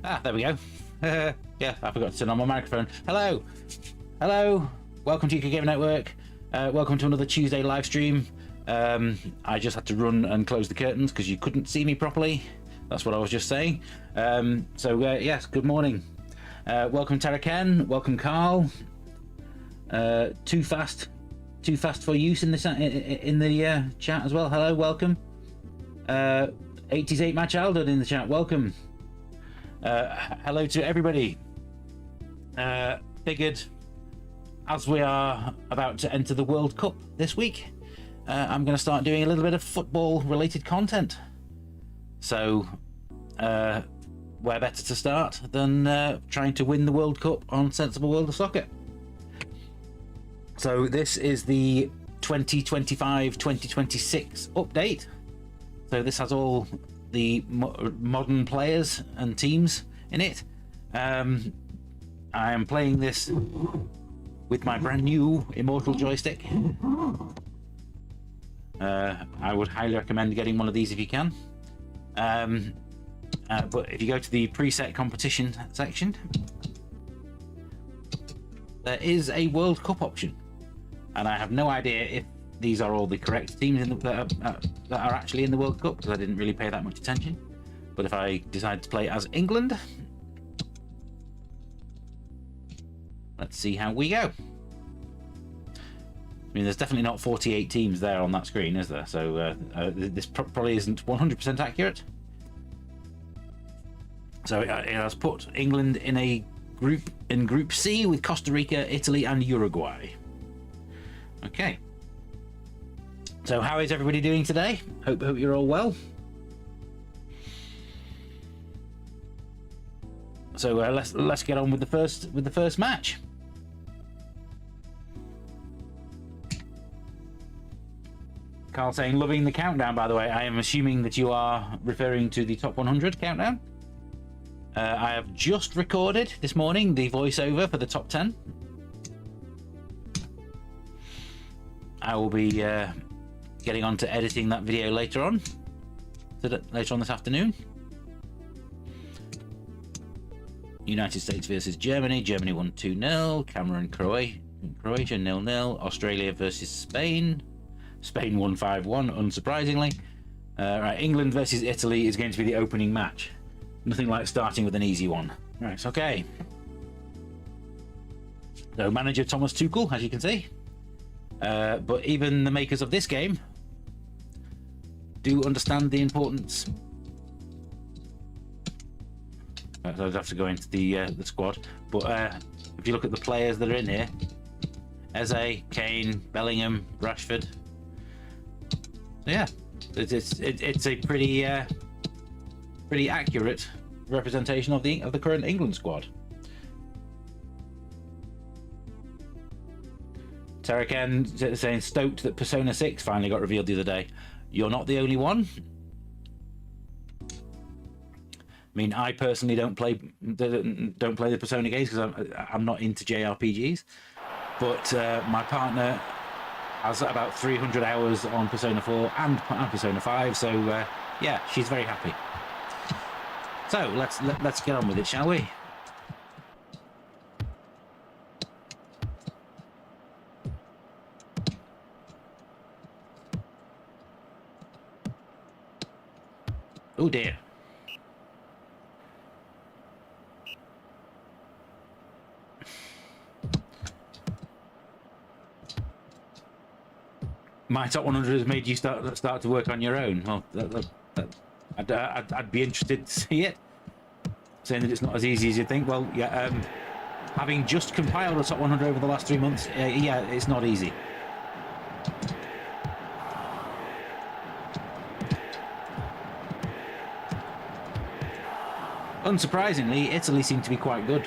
There we go. Yeah, I forgot to turn on my microphone. Hello. Hello. Welcome to UKGN Network. Welcome to another Tuesday live stream. I just had to run and close the curtains because you couldn't see me properly. That's what I was just saying. Yes, good morning. Welcome Tara Ken. Welcome Carl. Too fast for use in the chat as well. Hello, welcome. 88 my childhood in the chat. Welcome. Hello to everybody. Figured as we are about to enter the World Cup this week, I'm going to start doing a little bit of football related content. So where better to start than trying to win the World Cup on Sensible World of Soccer. So this is the 2025-2026 update. So this has all the modern players and teams in it. I am playing this with my brand new Immortal joystick. I would highly recommend getting one of these if you can. But if you go to the preset competition section, there is a World Cup option. And I have no idea if these are all the correct teams that are actually in the World Cup, because I didn't really pay that much attention. But if I decide to play as England, let's see how we go. I mean, there's definitely not 48 teams there on that screen, is there? So this probably isn't 100% accurate. So it has put England in a group in Group C with Costa Rica, Italy, and Uruguay. Okay. So how is everybody doing today? Hope you're all well. So let's get on with the first match. Carl saying loving the countdown. By the way, I am assuming that you are referring to the top 100 countdown. I have just recorded this morning the voiceover for the top 10. I will be getting on to editing that video later on this afternoon. United States versus Germany. Germany won 2-0. Cameroon, Croatia 0-0. Australia versus Spain. Spain won 5-1, unsurprisingly. Right, England versus Italy is going to be the opening match. Nothing like starting with an easy one. Right, okay. So manager Thomas Tuchel, as you can see. But even the makers of this game do understand the importance. So I'd have to go into the squad. But if you look at the players that are in here, Eze, Kane, Bellingham, Rashford. So yeah, it's a pretty accurate representation of the current England squad. Tarakan saying stoked that Persona 6 finally got revealed the other day. You're not the only one. I mean, I personally don't play the Persona games because I'm not into JRPGs. But my partner has about 300 hours on Persona 4 and Persona 5, so yeah, she's very happy. So let's get on with it, shall we? Oh dear. My top 100 has made you start to work on your own. Well, I'd be interested to see it. Saying that it's not as easy as you think. Well, yeah. Having just compiled a top 100 over the last 3 months, yeah, it's not easy. Unsurprisingly, Italy seem to be quite good.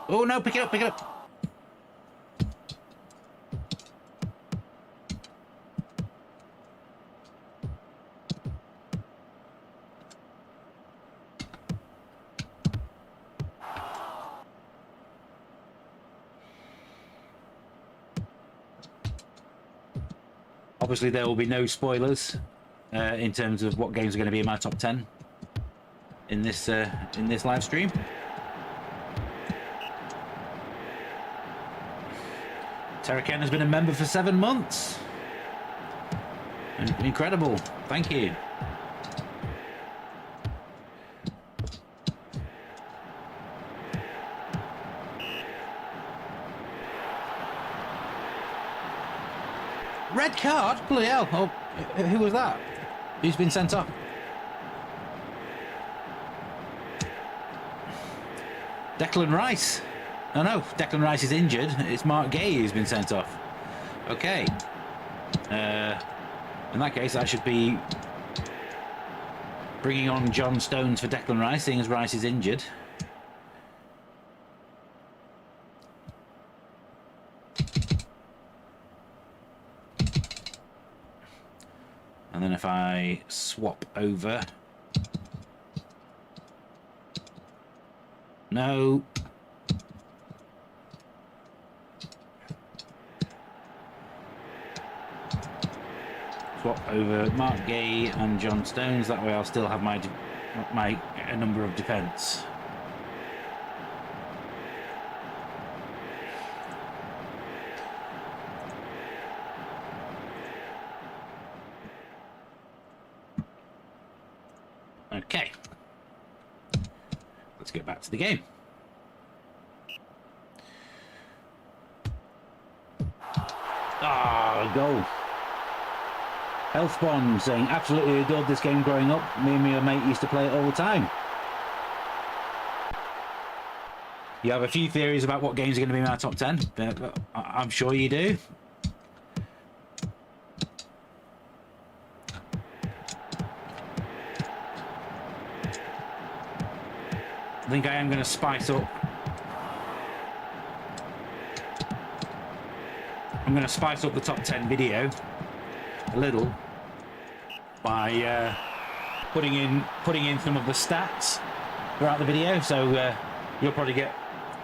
Oh no, pick it up, pick it up. Obviously, there will be no spoilers in terms of what games are going to be in my top 10 in this live stream. Terraken has been a member for 7 months. Incredible. Thank you. Red card? Bloody hell. Oh, who was that? Who's been sent off? Declan Rice. Oh no, Declan Rice is injured. It's Mark Gay who's been sent off. Okay. In that case, I should be bringing on John Stones for Declan Rice, seeing as Rice is injured. And then if I swap over... No. Swap over Mark Gay and John Stones. That way I'll still have my number of defence. Okay. Let's get back to the game. Ah, goal. Healthbomb saying, absolutely adored this game growing up. Me and my mate used to play it all the time. You have a few theories about what games are going to be in our top 10. I'm sure you do. I think I am going to spice up. I'm going to spice up the top 10 video a little by putting in some of the stats throughout the video. So you'll probably get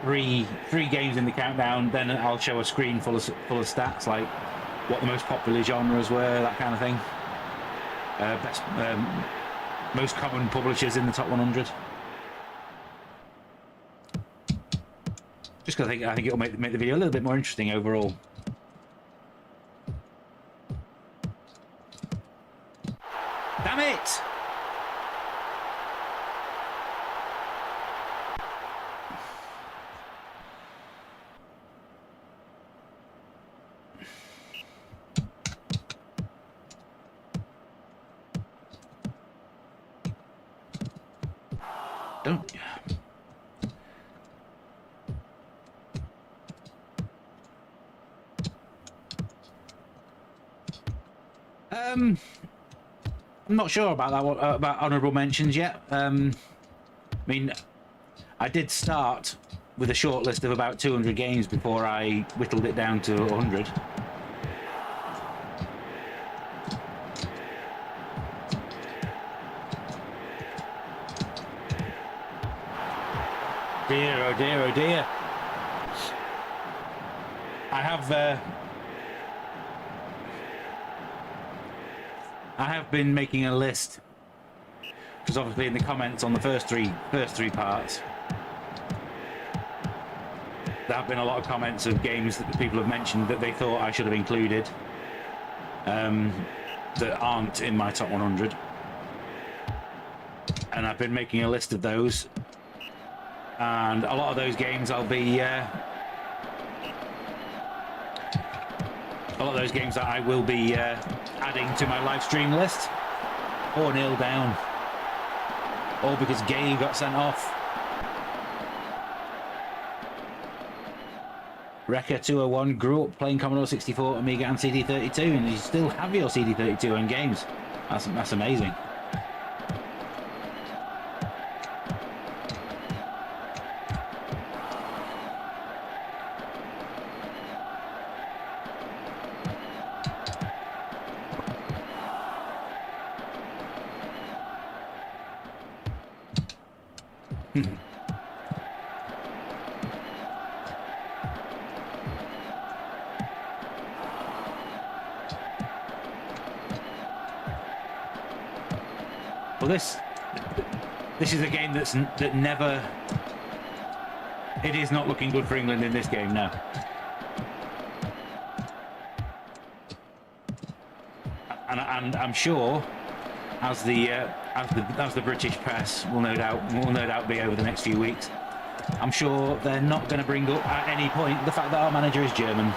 three games in the countdown. Then I'll show a screen full of stats, like what the most popular genres were, that kind of thing. Best, most common publishers in the top 100. Just because I think it'll make the video a little bit more interesting overall. Damn it! Don't. I'm not sure about that one, about honourable mentions yet. I mean, I did start with a short list of about 200 games before I whittled it down to 100. Dear, oh dear, oh dear. I have been making a list, because obviously in the comments on the first three parts, there have been a lot of comments of games that people have mentioned that they thought I should have included that aren't in my top 100, and I've been making a list of those, and a lot of those games I'll be a lot of those games that I will be adding to my live stream list. 4-0 down. All because Gay got sent off. Wrecker 201 grew up playing Commodore 64, Amiga and CD32, and you still have your CD32 in games. That's amazing. Well, this is a game that never. It is not looking good for England in this game now. And I'm sure, as the British press will no doubt be over the next few weeks, I'm sure they're not going to bring up at any point the fact that our manager is German.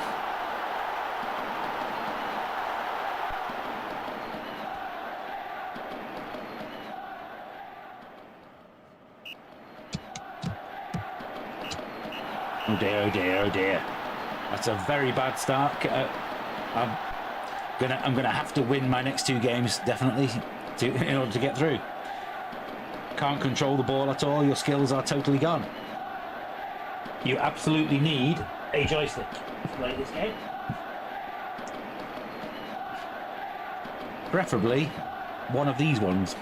Oh dear, oh dear, oh dear. That's a very bad start. I'm gonna have to win my next 2 games, definitely, in order to get through. Can't control the ball at all. Your skills are totally gone. You absolutely need a joystick to play this game. Preferably one of these ones.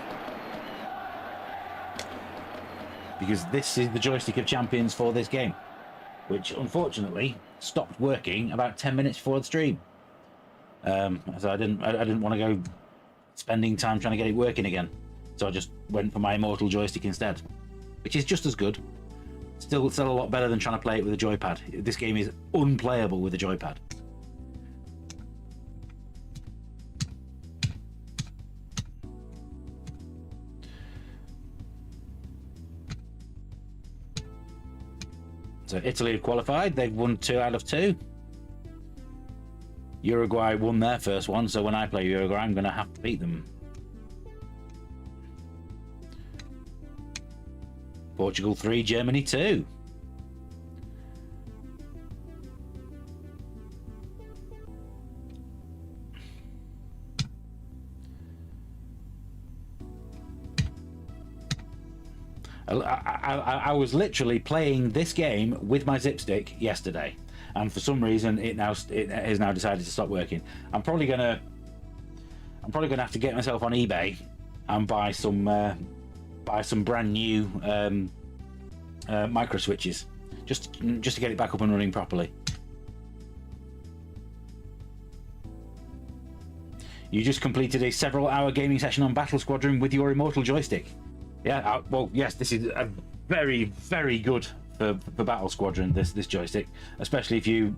Because this is the joystick of champions for this game, which unfortunately stopped working about 10 minutes before the stream. So I didn't want to go spending time trying to get it working again. So I just went for my Immortal joystick instead, which is just as good. Still a lot better than trying to play it with a joypad. This game is unplayable with a joypad. So Italy have qualified. They've won 2 out of 2. Uruguay won their first one, so when I play Uruguay, I'm going to have to beat them. Portugal 3, Germany 2. I was literally playing this game with my zipstick yesterday, and for some reason it has now decided to stop working. I'm probably gonna have to get myself on eBay and buy some brand new micro switches just to get it back up and running properly. You just completed a several-hour gaming session on Battle Squadron with your Immortal joystick. Yeah, well, yes, this is a very, very good for Battle Squadron. This joystick, especially if you're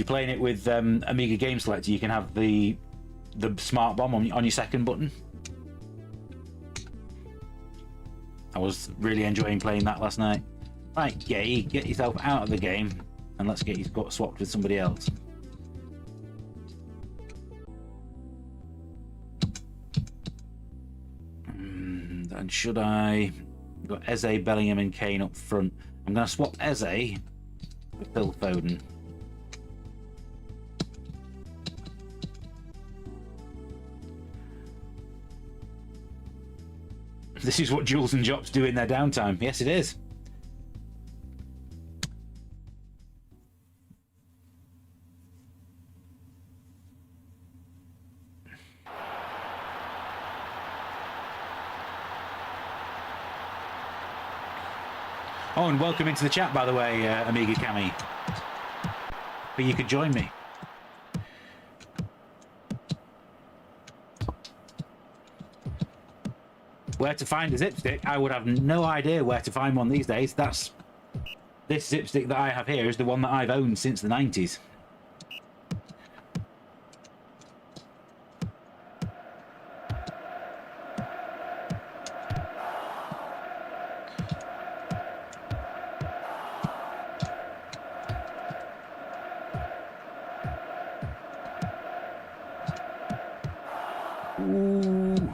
playing it with Amiga Game Selector, you can have the smart bomb on your second button. I was really enjoying playing that last night. Right, Gay, get yourself out of the game and let's get you swapped with somebody else. And should I... We've got Eze, Bellingham and Kane up front. I'm going to swap Eze with Phil Foden. This is what Jules and Jops do in their downtime. Yes, it is. Oh, and welcome into the chat, by the way, Amiga Cami. But you could join me. Where to find a zipstick? I would have no idea where to find one these days. This zipstick that I have here is the one that I've owned since the 90s. Ooh.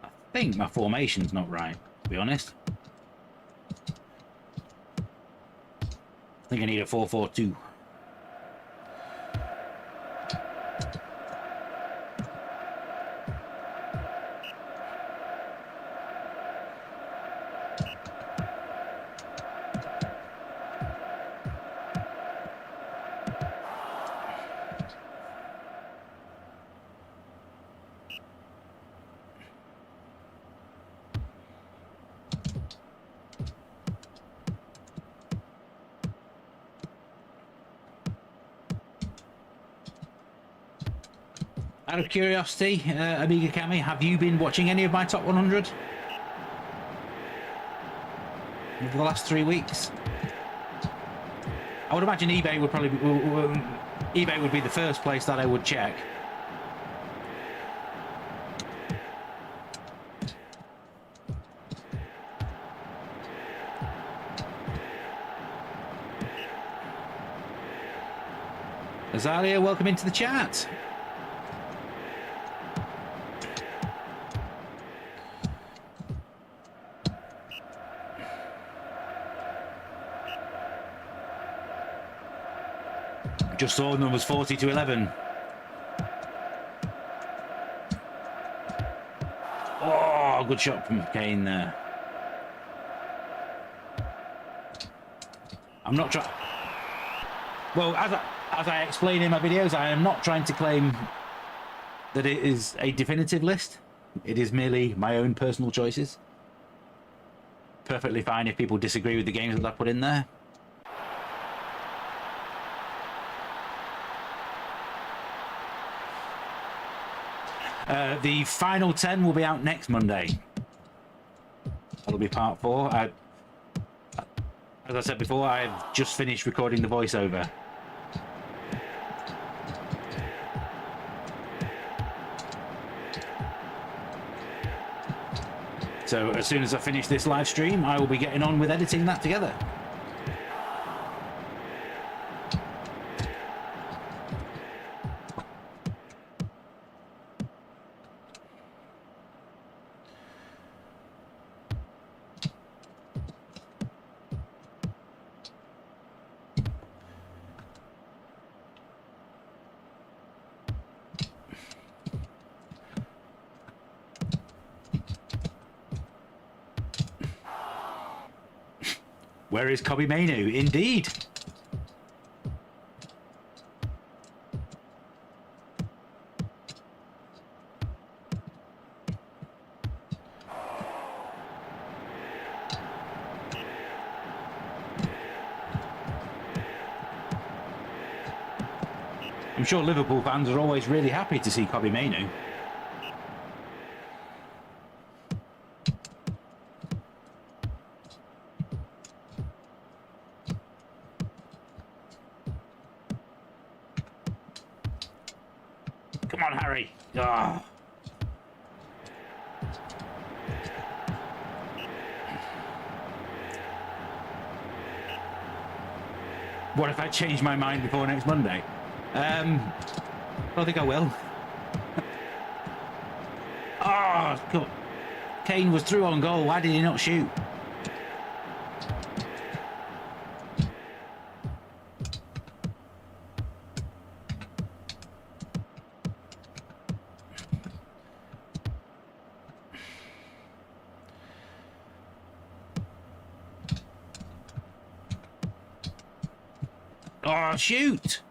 I think my formation's not right, to be honest. I think I need a 4-4-2. Out of curiosity, Amiga Cami, have you been watching any of my top 100 over the last 3 weeks? I would imagine eBay would probably eBay would be the first place that I would check. Azalia, welcome into the chat. Just saw numbers 40 to 11. Oh, good shot from Kane there. I'm not trying. Well, as I explain in my videos, I am not trying to claim that it is a definitive list. It is merely my own personal choices. Perfectly fine if people disagree with the games that I put in there. The final 10 will be out next Monday. That'll be part 4. As I said before, I've just finished recording the voiceover. So as soon as I finish this live stream, I will be getting on with editing that together. Where is Kobe Mainu? Indeed. I'm sure Liverpool fans are always really happy to see Kobe Mainu. Come on, Harry. Oh. What if I change my mind before next Monday? I don't think I will. Oh, God. Kane was through on goal. Why did he not shoot? Oh, shoot!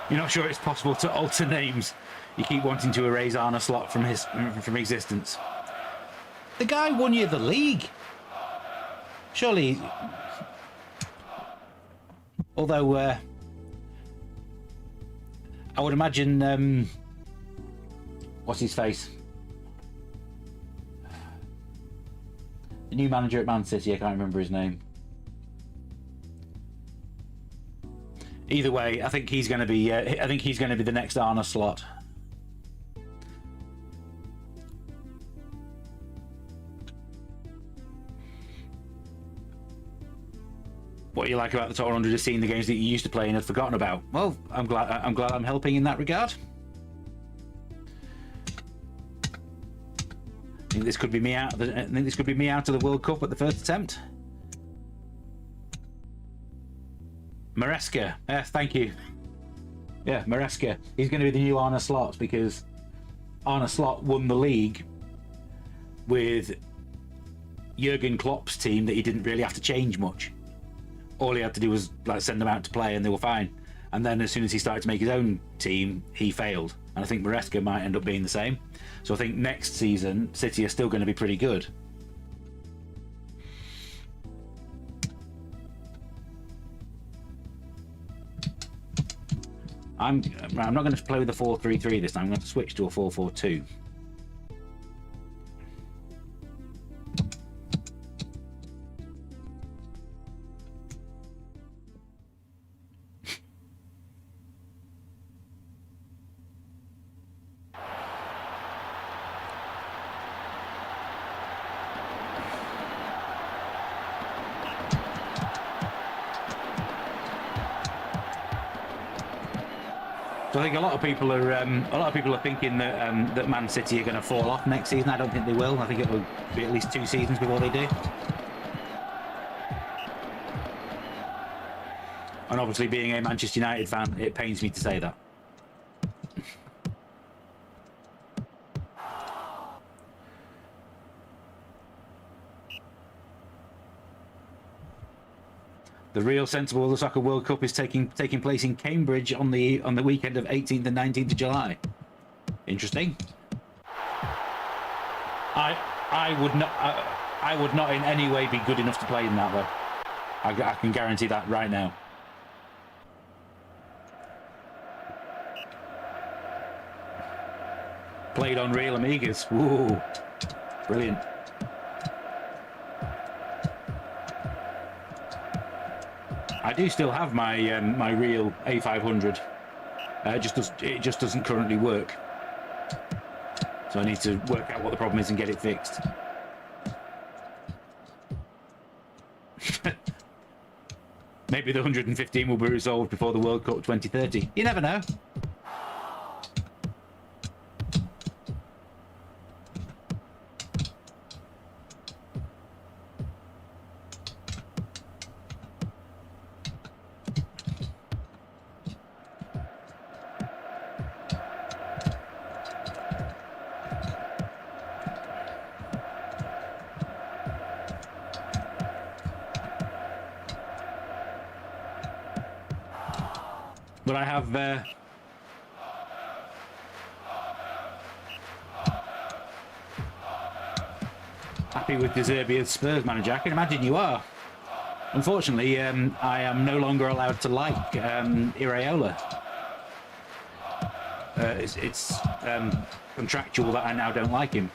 You're not sure it's possible to alter names. You keep wanting to erase Arne Slot from existence. The guy won you the league. Surely. Although, I would imagine, what's his face? The new manager at Man City, I can't remember his name. Either way, I think he's going to be. I think he's going to be the next Arne Slot. What you like about the top 100 is seeing the games that you used to play and had forgotten about. Well, I'm glad I'm helping in that regard. I think this could be me out. I think this could be me out of the World Cup at the first attempt. Maresca, thank you. Yeah, Maresca. He's going to be the new Arne Slot because Arne Slot won the league with Jurgen Klopp's team that he didn't really have to change much. All he had to do was like send them out to play and they were fine. And then as soon as he started to make his own team, he failed. and I think Maresca might end up being the same. So I think next season City are still going to be pretty good. I'm not going to play with the 4-3-3 this time. I'm going to switch to a 4-4-2. So I think a lot of people are thinking that that Man City are going to fall off next season. I don't think they will. I think it will be at least 2 seasons before they do. And obviously, being a Manchester United fan, it pains me to say that. The real sensible of the Soccer World Cup is taking place in Cambridge on the weekend of 18th and 19th of July. Interesting. I would not in any way be good enough to play in that though. I can guarantee that right now. Played on real Amigas. Whoa, brilliant. I do still have my my real A500. It just doesn't currently work. So I need to work out what the problem is and get it fixed. Maybe the 115 will be resolved before the World Cup 2030. You never know. But I have happy with De Zerbi as Spurs manager. I can imagine you are. Unfortunately, I am no longer allowed to like Iraola. It's contractual that I now don't like him.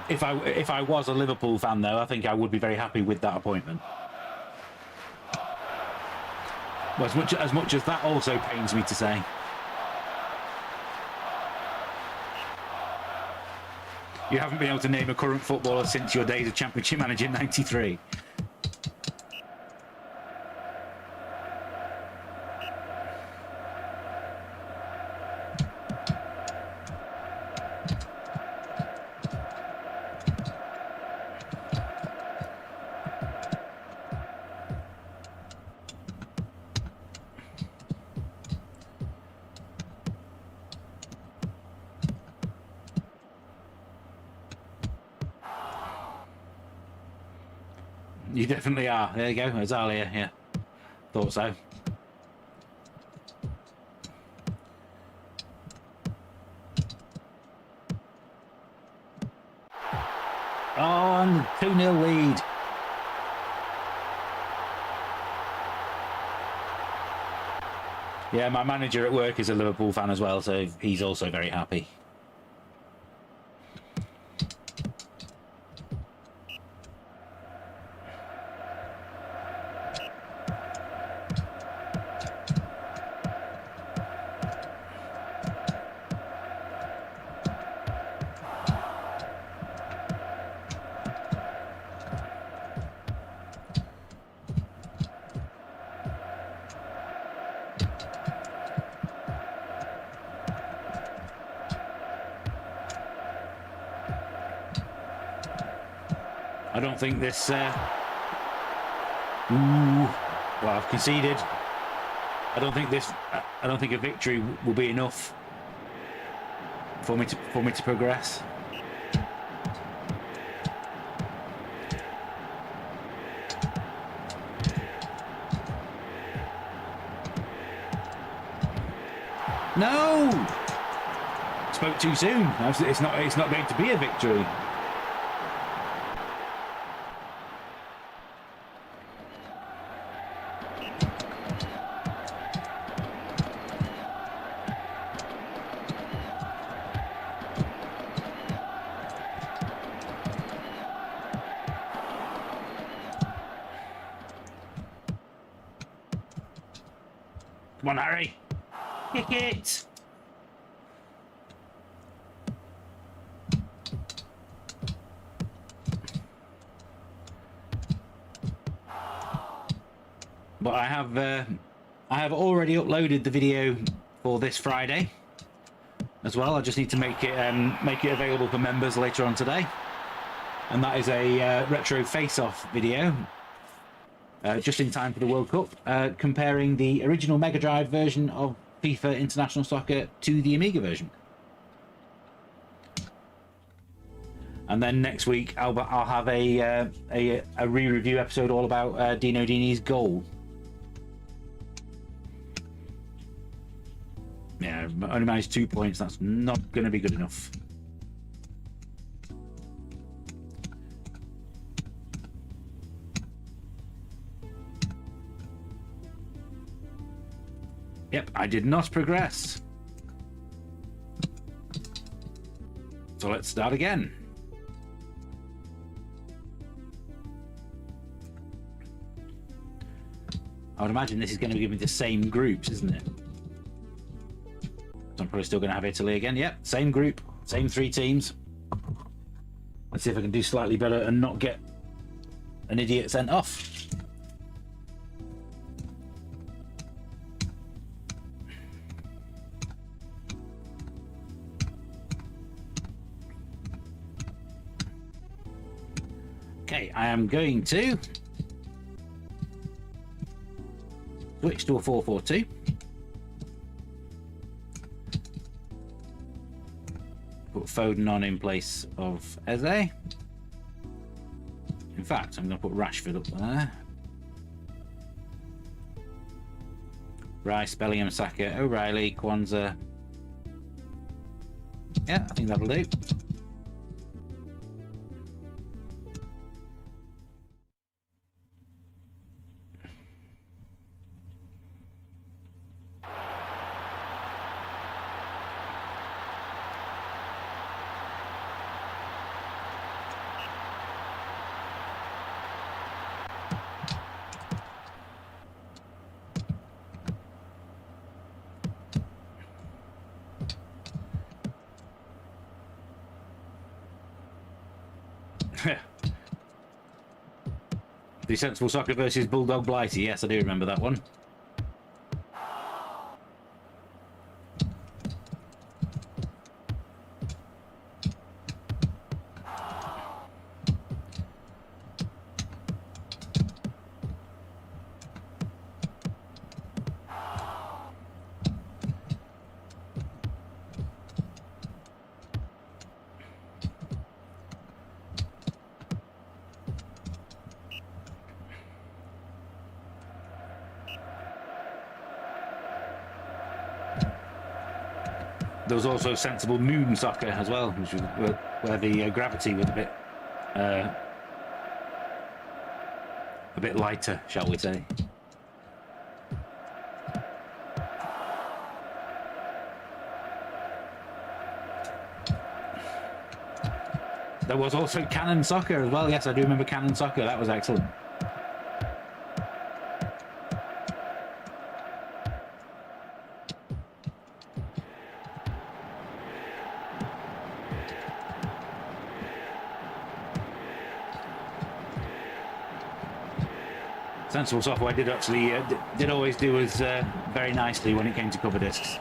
If I was a Liverpool fan, though, I think I would be very happy with that appointment. Well, as much as that also pains me to say. You haven't been able to name a current footballer since your days of Championship Manager in '93. You definitely are. There you go, Azalia, yeah. Thought so. On 2-0 lead. Yeah, my manager at work is a Liverpool fan as well, so he's also very happy. I don't think this... well, I've conceded. I don't think a victory will be enough for me to progress. No! Spoke too soon. It's not going to be a victory. Come on, Harry. Kick it. But I have already uploaded the video for this Friday as well. I just need to make it available for members later on today, and that is a retro face-off video. Just in time for the World Cup, comparing the original Mega Drive version of FIFA International Soccer to the Amiga version. And then next week I'll have a re-review episode all about Dino Dini's goal. Yeah, only managed 2 points. That's not going to be good enough. Yep, I did not progress. So let's start again. I would imagine this is going to give me the same groups, isn't it? So I'm probably still going to have Italy again. Yep, same group, same 3 teams. Let's see if I can do slightly better and not get an idiot sent off. Okay, I am going to switch to a 4-4-2. Put Foden on in place of Eze. In fact, I'm going to put Rashford up there. Rice, Bellingham, Saka, O'Reilly, Kwanzaa. Yeah, I think that'll do. The Sensible Soccer versus Bulldog Blighty. Yes, I do remember that one. There was also Sensible Moon Soccer as well, which was where the gravity was a bit lighter, shall we say. There was also Cannon Soccer as well. Yes, I do remember Cannon Soccer. That was excellent. Sensible Software did actually did always do us very nicely when it came to cover discs.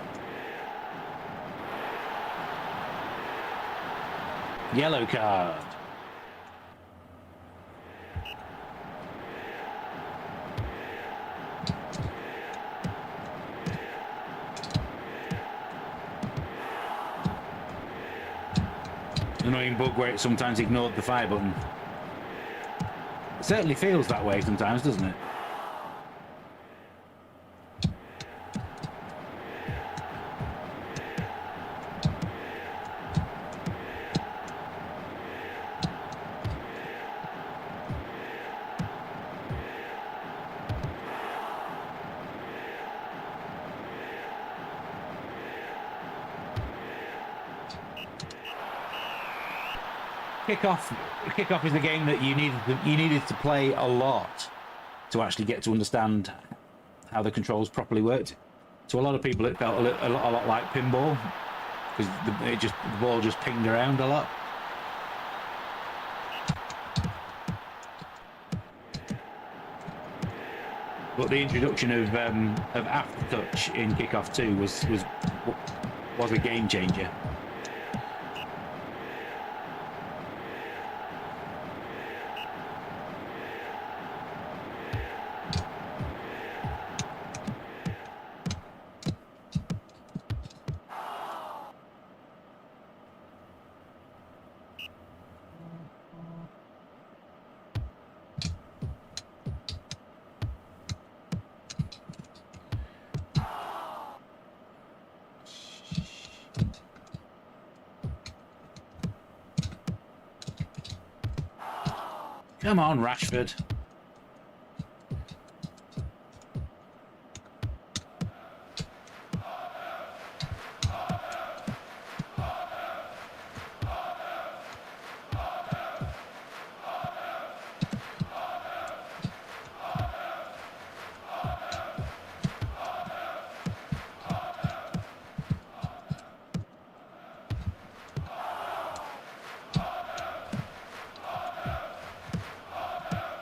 Yellow card. annoying bug where it sometimes ignored the fire button. It certainly feels that way sometimes, doesn't it? Kickoff is a game that you needed to play a lot to actually get to understand how the controls properly worked. To a lot of people, it felt a lot like pinball because the ball just pinged around a lot. But the introduction of aftertouch in Kickoff 2 was a game changer. Come on, Rashford.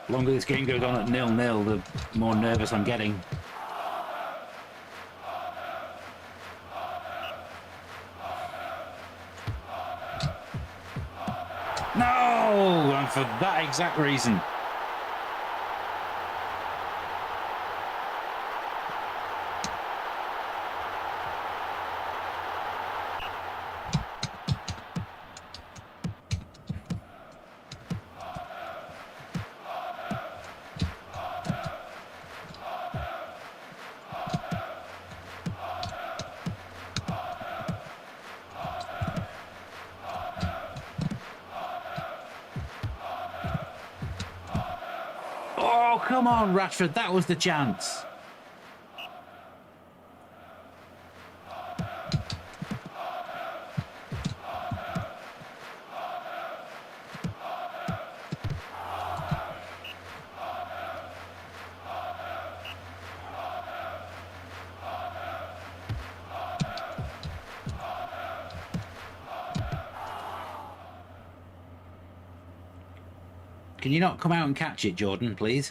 The longer this game goes on at 0-0, the more nervous I'm getting. No! And for that exact reason. Oh, come on, Rashford, that was the chance. Can you not come out and catch it, Jordan, please?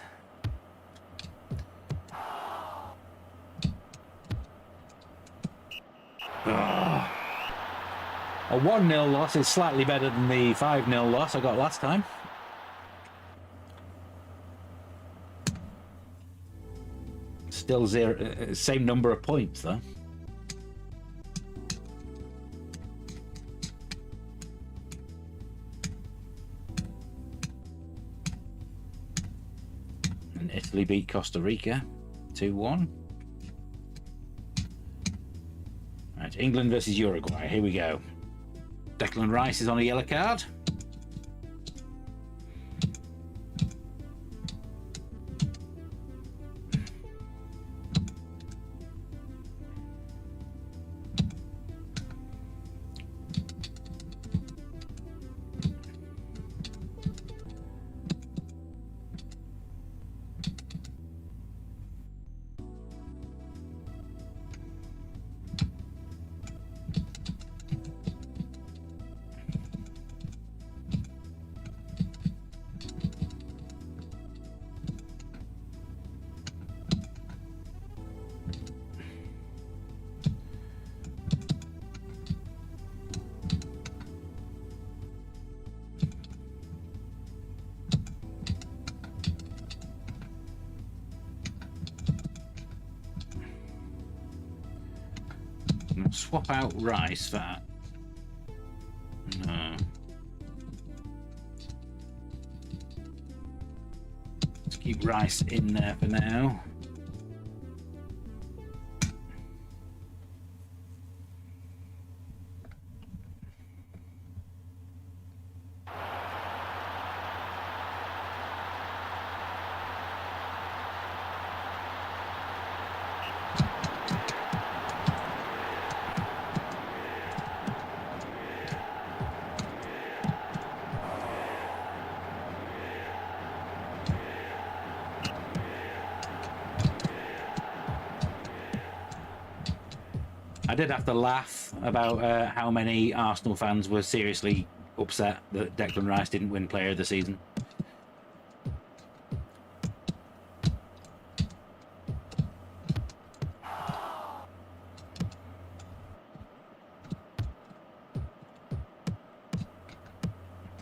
Ugh. A 1-0 loss is slightly better than the 5-0 loss I got last time. Still zero, same number of points though. And Italy beat Costa Rica 2-1. Right, England versus Uruguay. Here we go. Declan Rice is on a yellow card. Swap out Rice for that. No. Keep Rice in there for now. I did have to laugh about how many Arsenal fans were seriously upset that Declan Rice didn't win Player of the Season.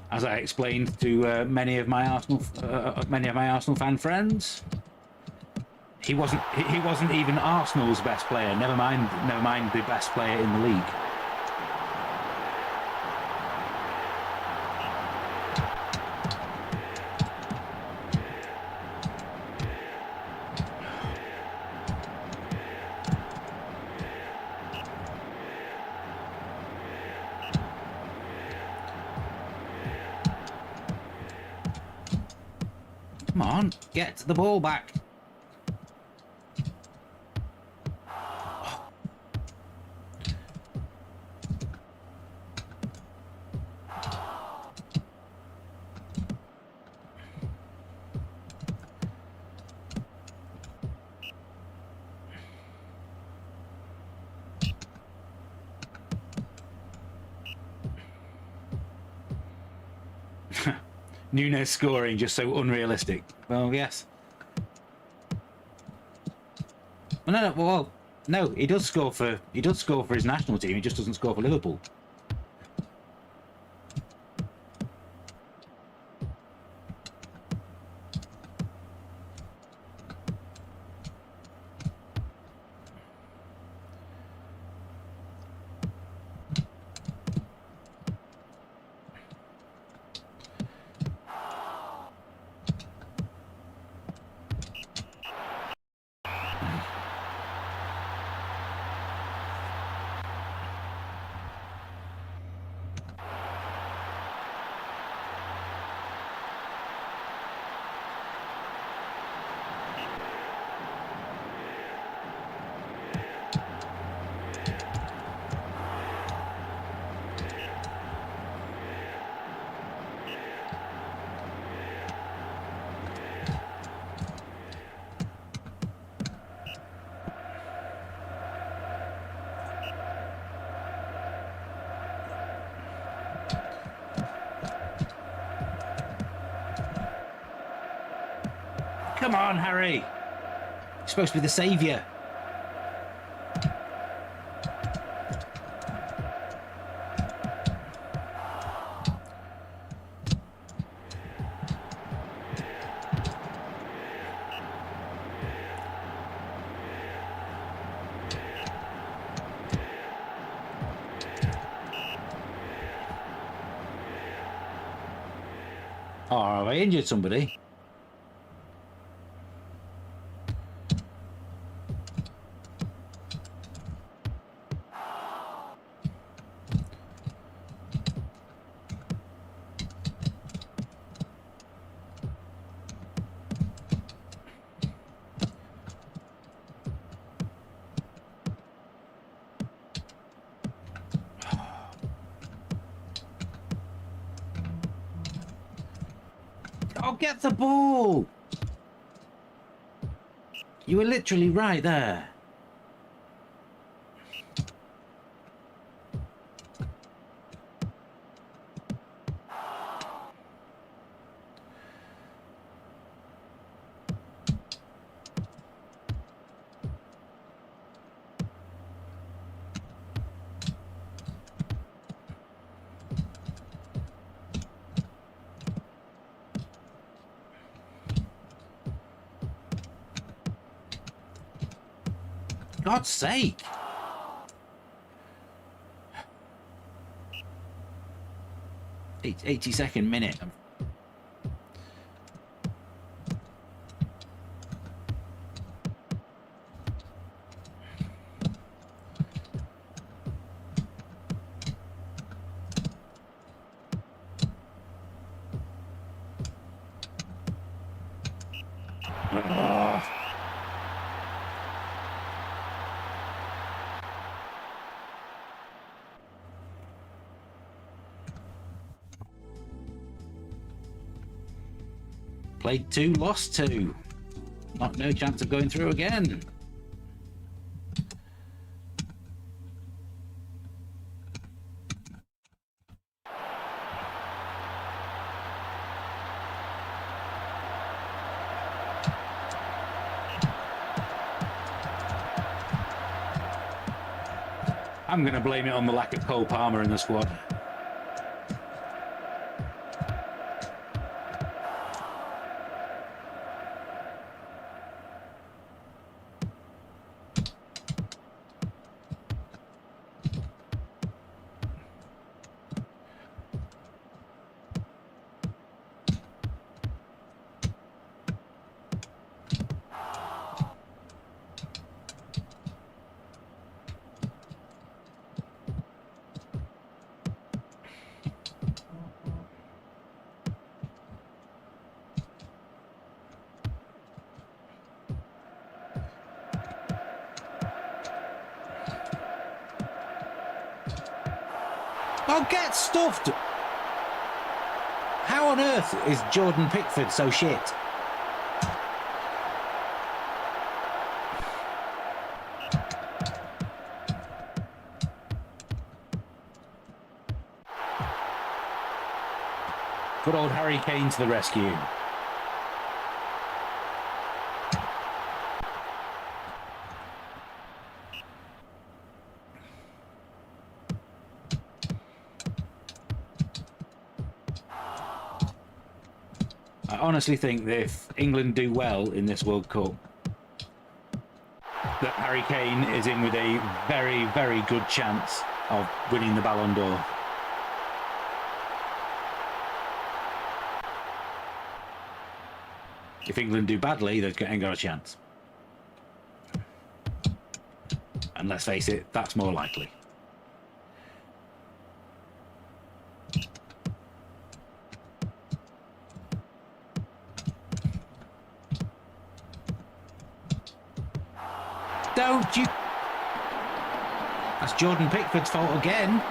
As I explained to many of my Arsenal fan friends, he wasn't even Arsenal's best player. Never mind the best player in the league. Come on, get the ball back. Nunes scoring just so unrealistic. Well, yes. Well, no. He does score for his national team. He just doesn't score for Liverpool. Come on, Harry. You're supposed to be the saviour. Oh, have I injured somebody? Oh, get the ball! You were literally right there. God's sake! Eight, 82nd minute. Ugh. Played 2, lost 2. No chance of going through again. I'm going to blame it on the lack of Cole Palmer in the squad. Oh, get stuffed! How on earth is Jordan Pickford so shit? Good old Harry Kane to the rescue. I honestly think that if England do well in this World Cup, that Harry Kane is in with a very, very good chance of winning the Ballon d'Or. If England do badly, they ain't got a chance. And let's face it, that's more likely. Don't you... That's Jordan Pickford's fault again.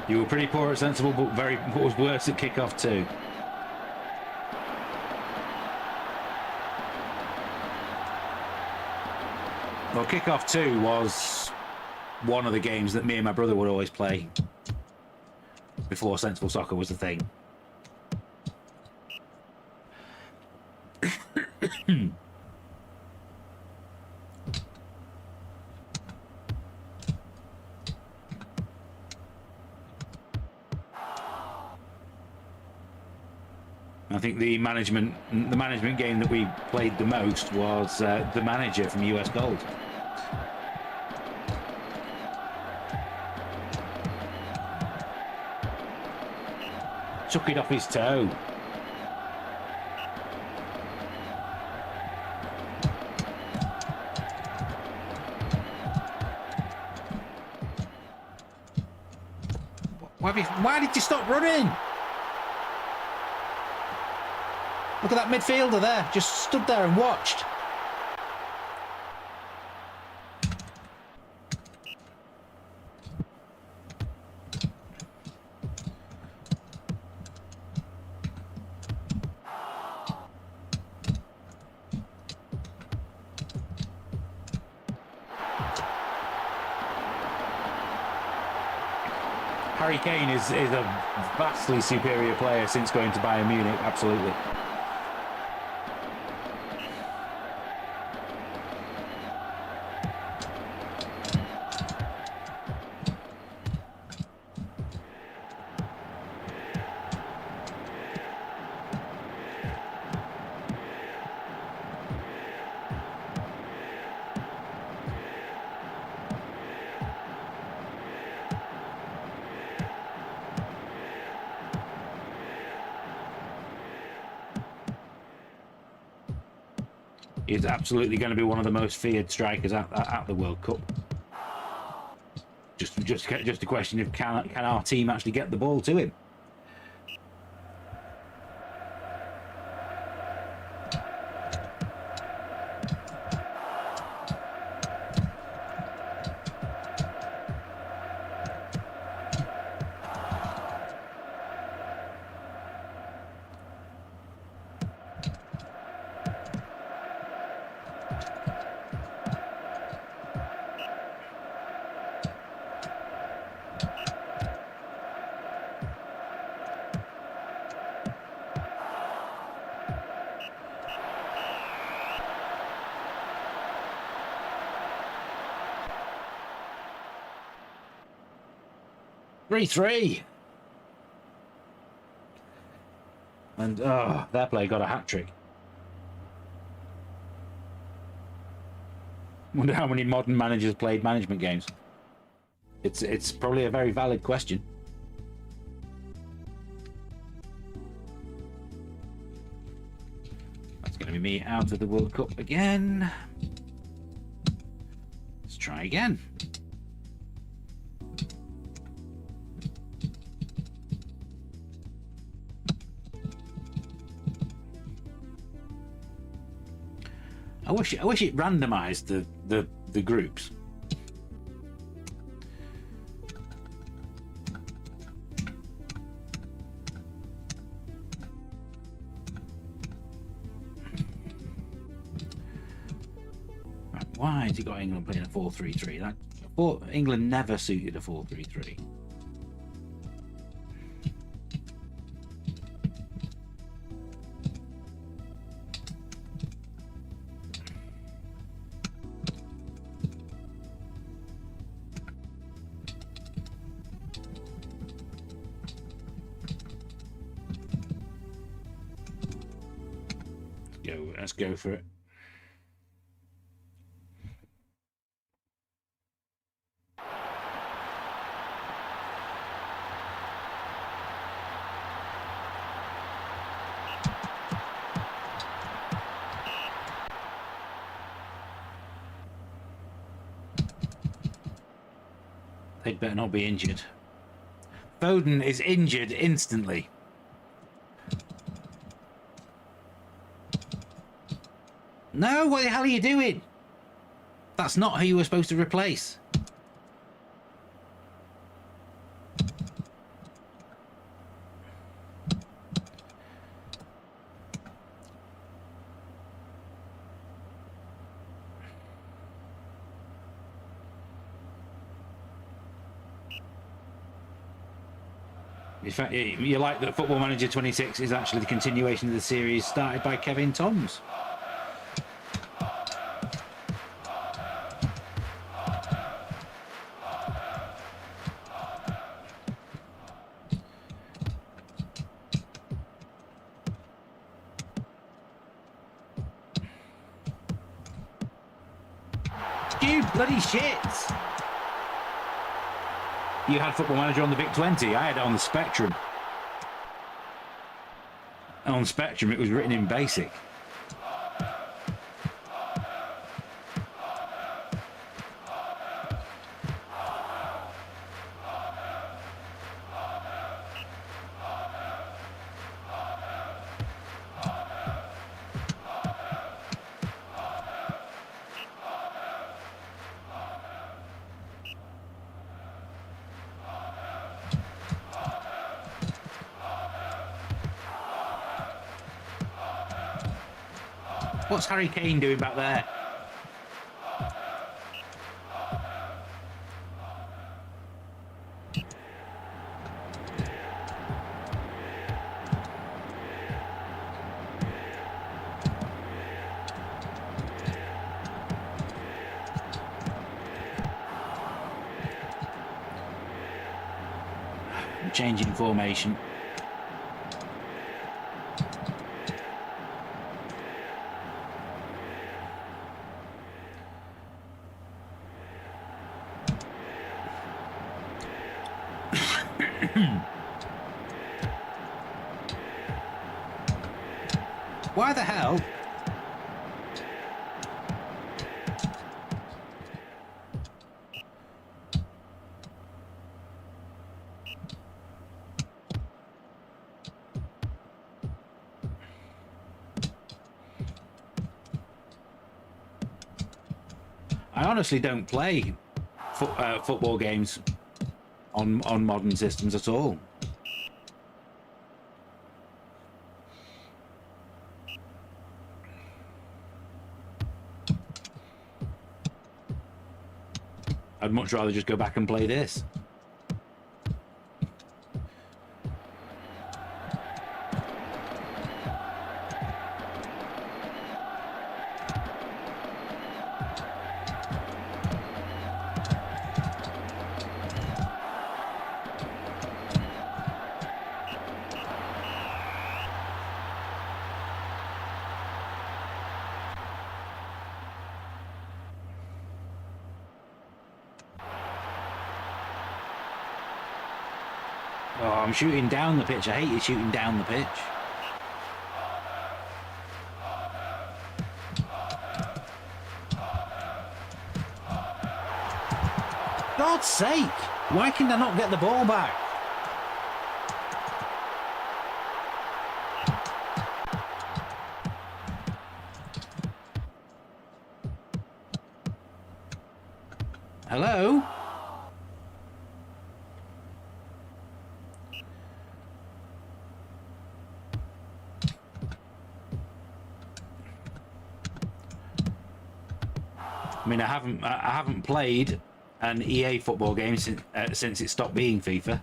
You were pretty poor at sensible, but was worse at kickoff too. Well, kickoff 2 was one of the games that me and my brother would always play before sensible soccer was a thing. I think the management game that we played the most was The Manager from US Gold. Took it off his toe. Why did you stop running? Look at that midfielder there, just stood there and watched. Harry Kane is a vastly superior player since going to Bayern Munich, absolutely. He's absolutely going to be one of the most feared strikers at the World Cup. Just a question of can our team actually get the ball to him? Three. And their player got a hat-trick. Wonder how many modern managers played management games. It's probably a very valid question. That's going to be me out of the World Cup again. Let's try again. I wish it randomized the groups. Right, why has he got England playing a 4-3-3? England never suited a 4-3-3. Let's go for it. They'd better not be injured. Foden is injured instantly. No, what the hell are you doing? That's not who you were supposed to replace. In fact, you like that Football Manager 26 is actually the continuation of the series started by Kevin Toms. You bloody shit! You had Football Manager on the VIC-20. I had it on the Spectrum. And on Spectrum, it was written in BASIC. What's Harry Kane doing back there? changing formation. Why the hell? I honestly don't play football games on modern systems at all. I'd much rather just go back and play this. Oh, I'm shooting down the pitch. I hate you shooting down the pitch. God's sake! Why can I not get the ball back? Hello? I mean, I haven't played an EA football game since it stopped being FIFA.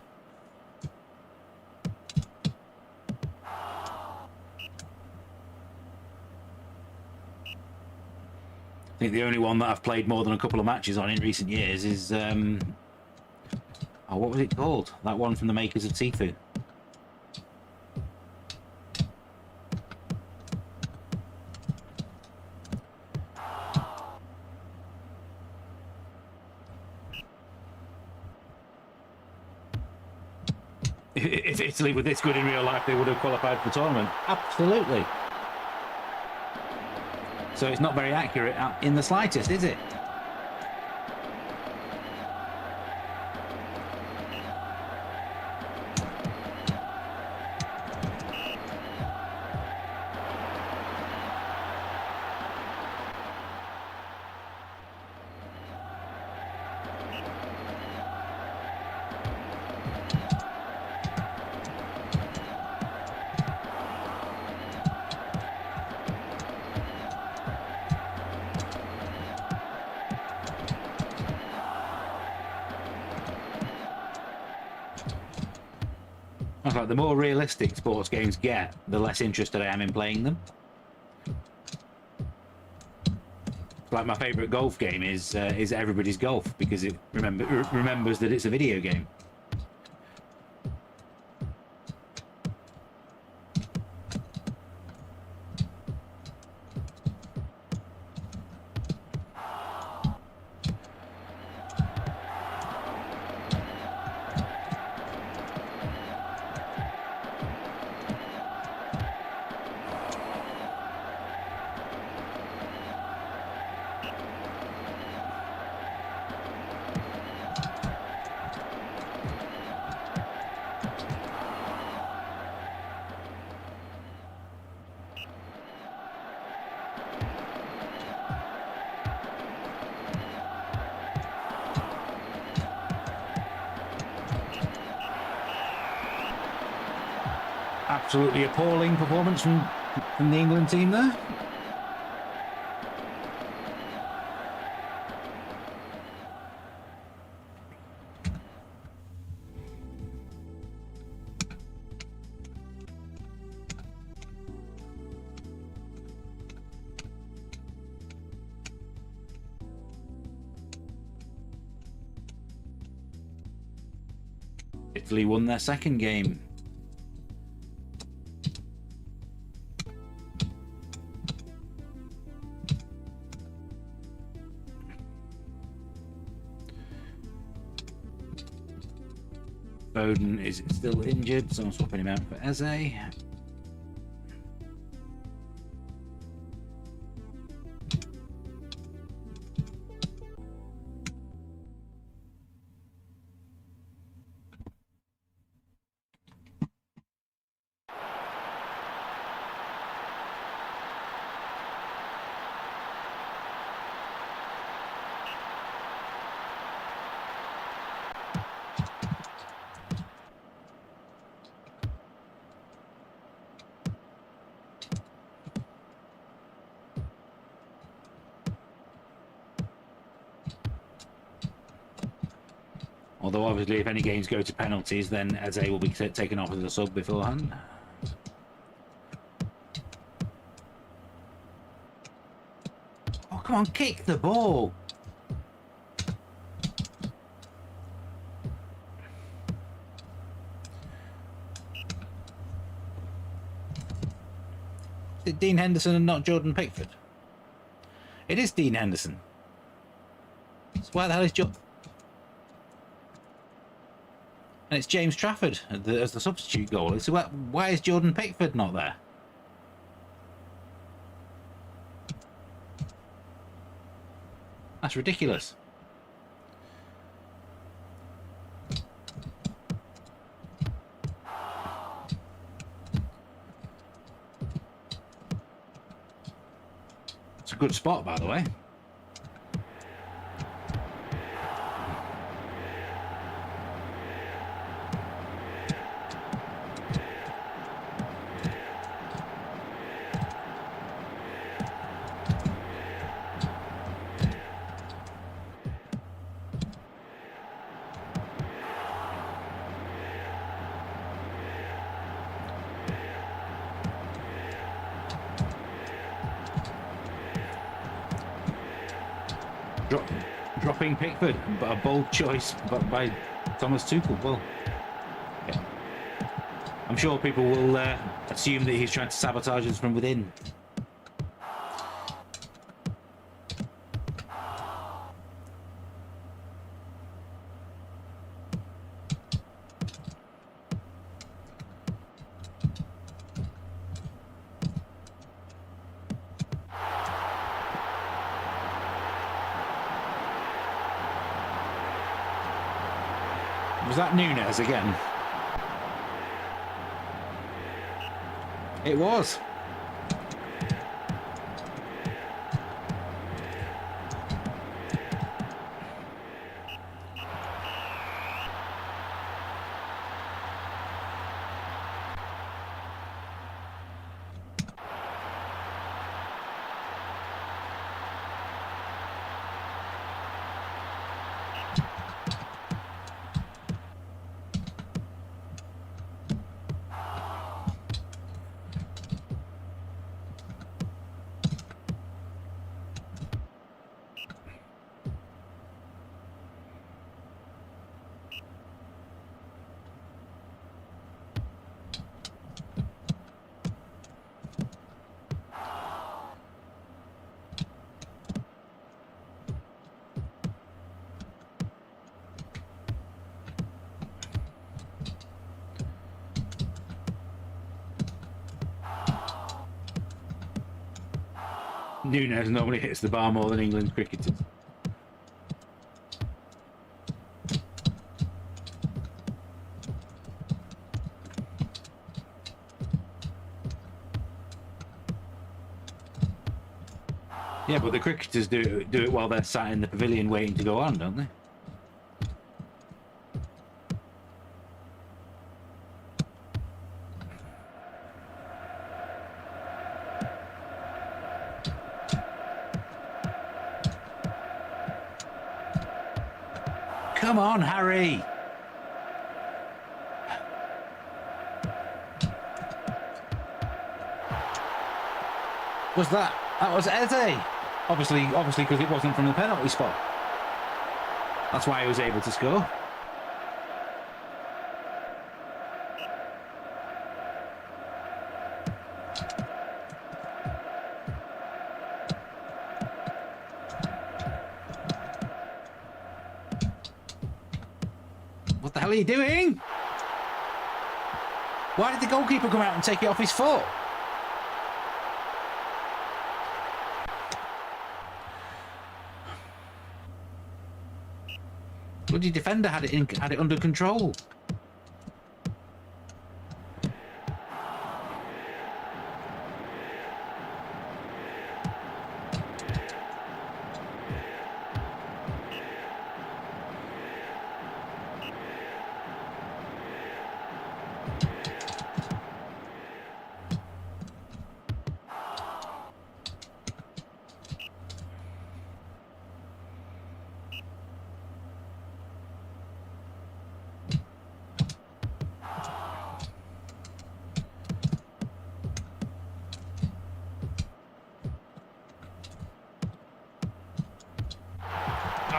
I think the only one that I've played more than a couple of matches on in recent years is oh, what was it called? That one from the makers of Tifu. If Italy were this good in real life, they would have qualified for the tournament. Absolutely. So it's not very accurate in the slightest, is it? Like the more realistic sports games get, the less interested I am in playing them. Like my favourite golf game is Everybody's Golf, because it remembers that it's a video game. Absolutely appalling performance from the England team there. Italy won their second game. Bowden is still injured, so I'm swapping him out for Eze. Although obviously if any games go to penalties, then Eze will be taken off as a sub beforehand. Oh, come on, kick the ball! Is it Dean Henderson and not Jordan Pickford? It is Dean Henderson. So why the hell is Jordan? And it's James Trafford as the substitute goalie. So why is Jordan Pickford not there? That's ridiculous. It's a good spot, by the way. Dropping Pickford, but a bold choice by Thomas Tuchel. Well, yeah. I'm sure people will assume that he's trying to sabotage us from within. Was that Nunes again? It was. Nunes normally hits the bar more than England cricketers. Yeah, but the cricketers do it while they're sat in the pavilion waiting to go on, don't they? Come on, Harry! Was that was Eze? Obviously, because it wasn't from the penalty spot. That's why he was able to score. the hell are you doing? Why did the goalkeeper come out and take it off his foot? Bloody defender had it under control.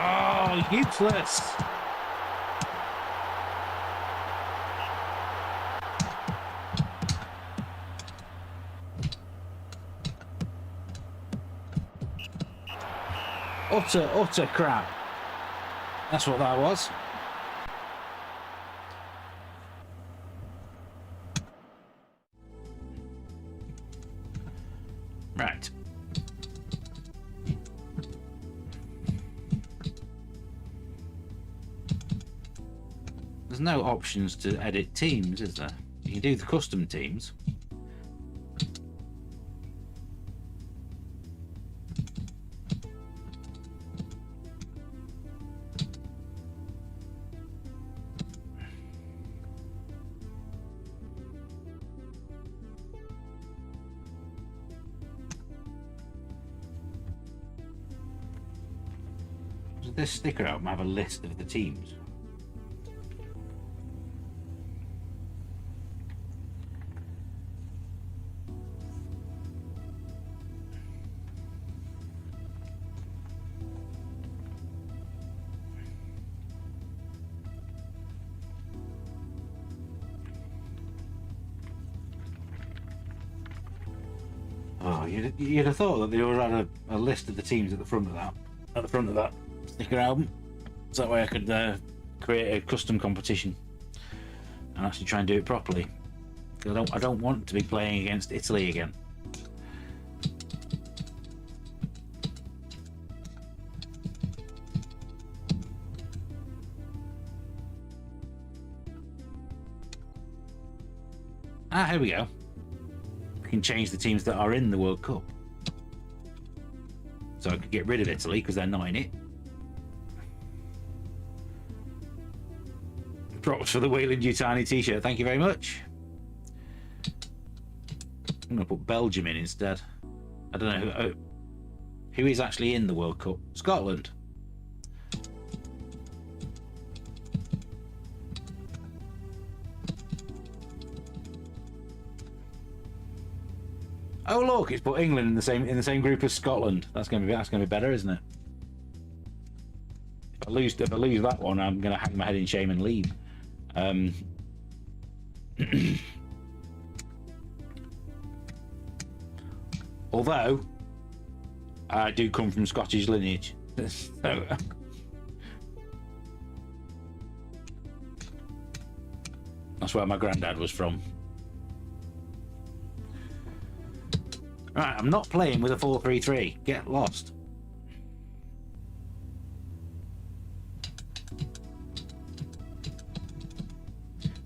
Oh, useless. Utter crap. That's what that was. Right. There's no options to edit teams, is there? You can do the custom teams. Does this sticker album have a list of the teams? Oh, you'd have thought that they would have had a list of the teams at the front of that sticker album, so that way I could create a custom competition and actually try and do it properly. Because I don't want to be playing against Italy again. Ah, here we go. We can change the teams that are in the World Cup. So I could get rid of Italy because they're not in it. Props for the Wayland Yutani t-shirt, thank you very much. I'm going to put Belgium in instead. I don't know who is actually in the World Cup. Scotland. Oh look, it's put England in the same group as Scotland. That's gonna be better, isn't it? If I lose that one, I'm gonna hang my head in shame and leave. Although I do come from Scottish lineage, so that's where my granddad was from. Right, I'm not playing with a 4-3-3. Get lost.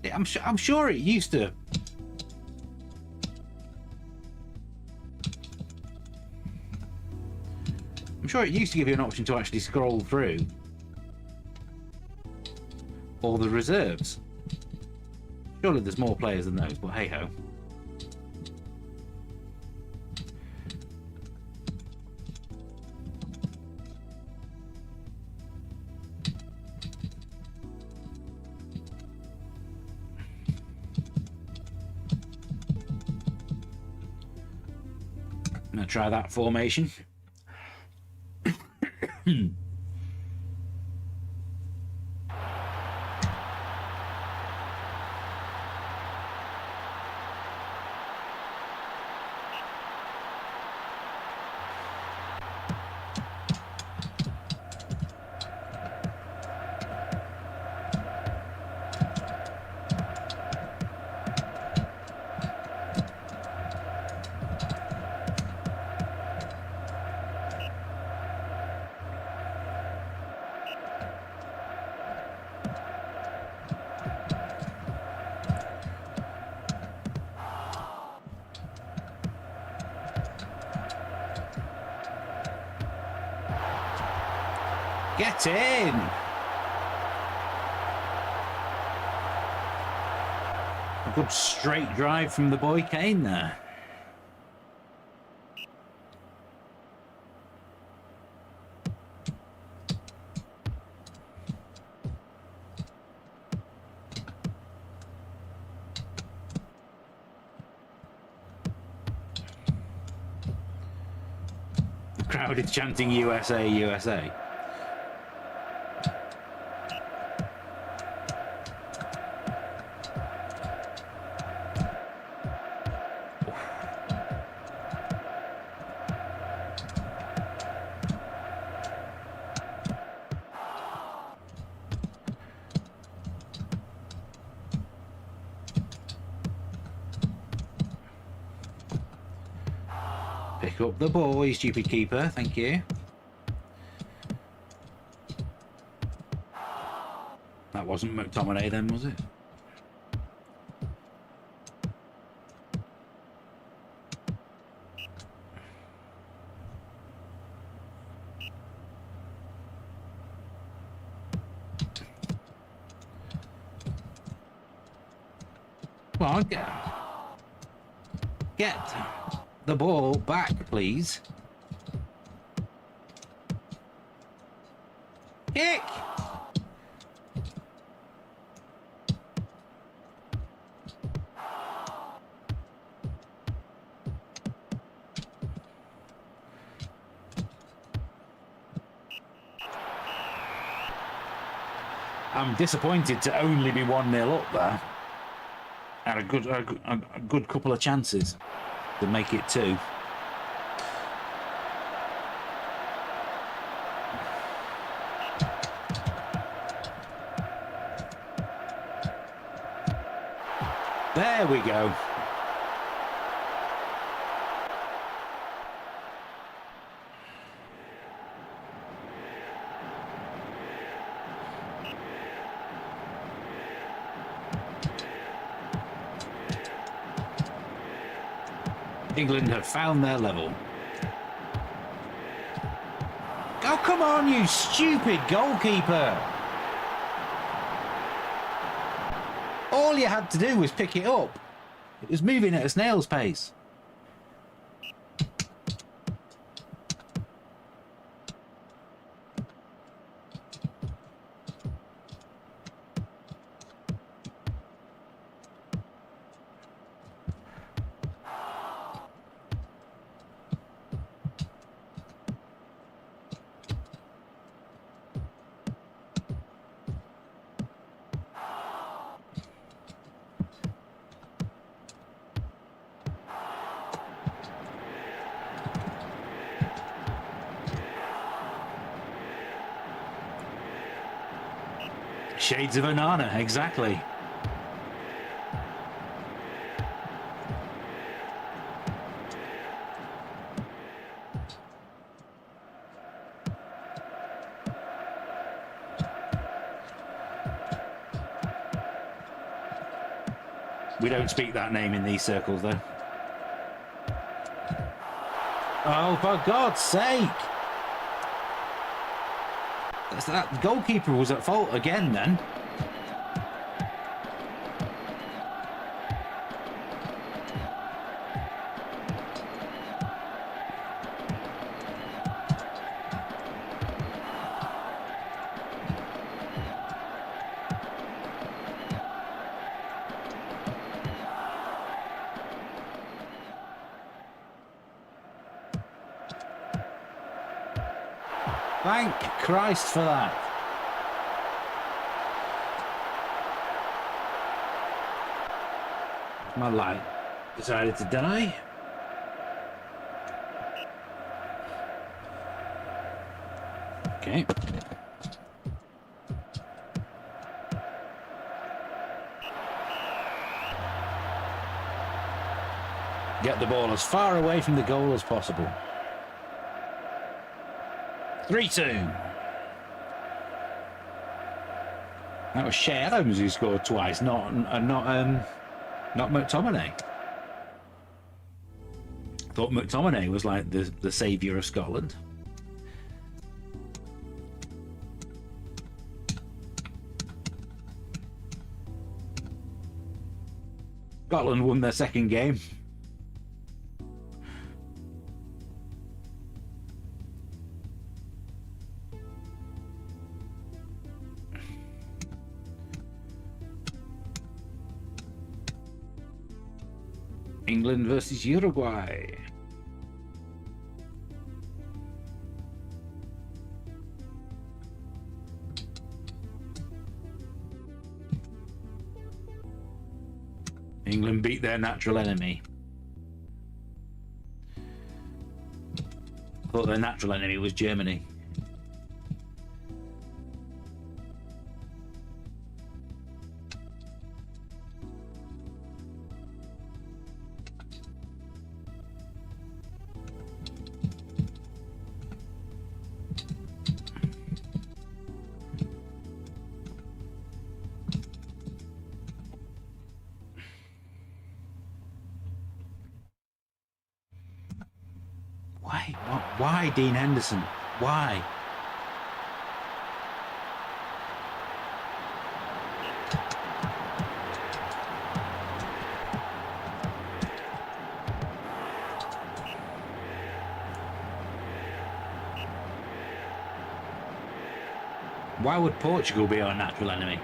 Yeah, I'm sure it used to. I'm sure it used to give you an option to actually scroll through all the reserves. Surely there's more players than those, but hey ho. I'm going to try that formation. Get in! A good straight drive from the boy Kane there. The crowd is chanting USA, USA. Pick up the ball, you stupid keeper. Thank you. That wasn't McTominay then, was it? Come on, get the ball back, please. Kick! I'm disappointed to only be 1-0 up there. Had a good couple of chances to make it 2. There we go. England have found their level. Oh, come on, you stupid goalkeeper! All you had to do was pick it up. It was moving at a snail's pace. Shades of Onana, exactly. We don't speak that name in these circles, though. Oh, for God's sake! That goalkeeper was at fault again then. Thank Christ for that. My light decided to die. Okay. Get the ball as far away from the goal as possible. 3-2. That was Shea Adams who scored twice, not McTominay. Thought McTominay was like the saviour of Scotland. Scotland won their second game. England versus Uruguay. England beat their natural enemy. Thought their natural enemy was Germany. Why Dean Henderson? Why? Why would Portugal be our natural enemy?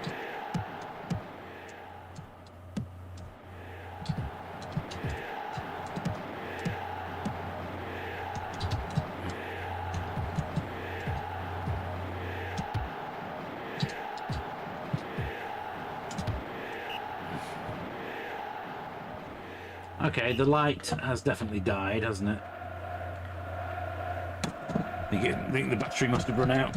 Okay, the light has definitely died, hasn't it? I think the battery must have run out.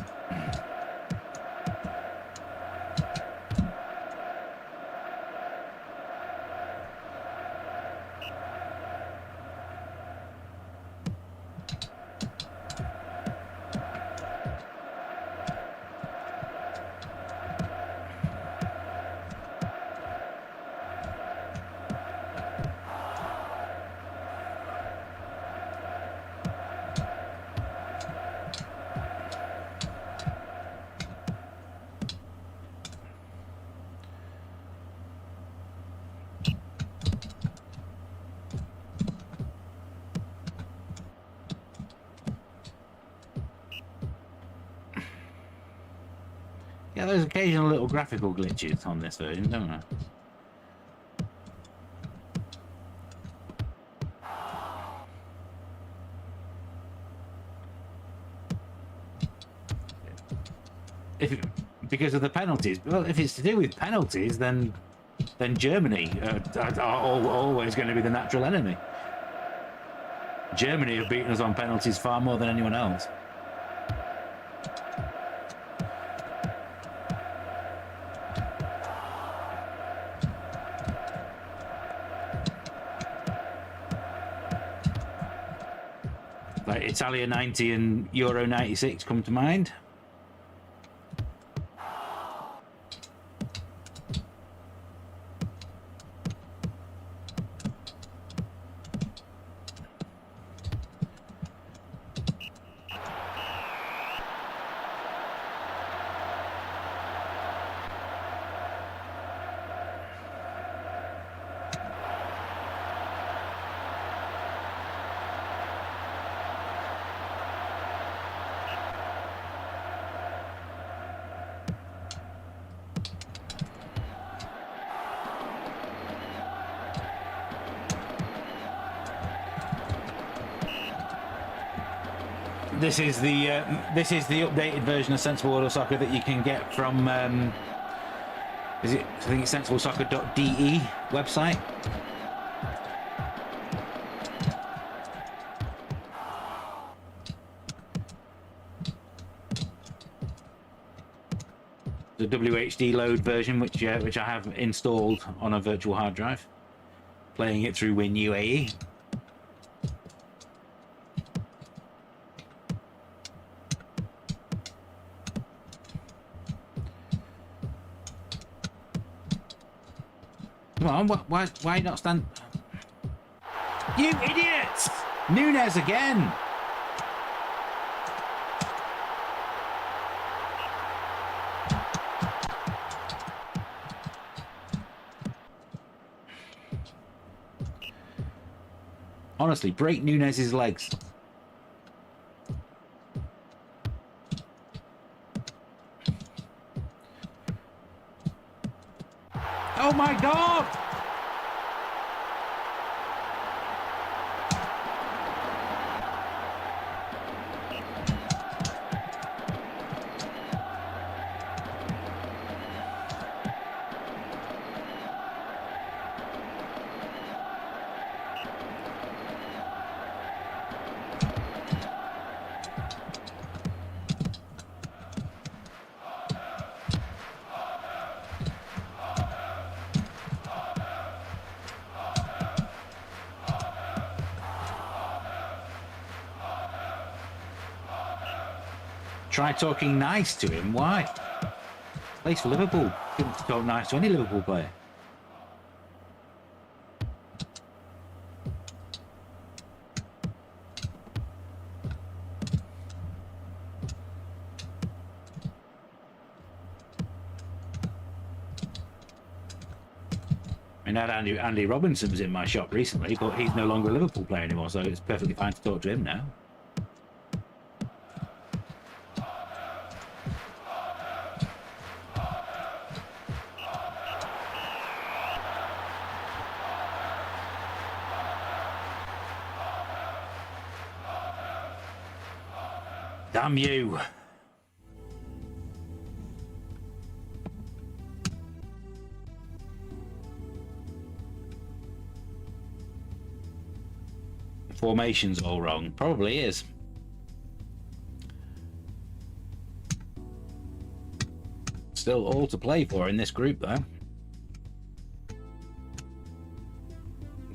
Yeah, there's occasional little graphical glitches on this version, don't there? Because of the penalties. Well, if it's to do with penalties, then Germany are always going to be the natural enemy. Germany have beaten us on penalties far more than anyone else. Like Italia 90 and Euro 96 come to mind. This is the updated version of Sensible World of Soccer that you can get from I think it's sensiblesoccer.de website. The WHD load version, which I have installed on a virtual hard drive, playing it through Win UAE. Come on, why not stand? You idiots! Nunes again! Honestly, break Nunez's legs. Oh my God! Try talking nice to him. Why? Plays for Liverpool. You want to talk nice to any Liverpool player. I mean, Andy Robinson was in my shop recently, but he's no longer a Liverpool player anymore, so it's perfectly fine to talk to him now. Damn you. Formation's all wrong. Probably is. Still all to play for in this group, though.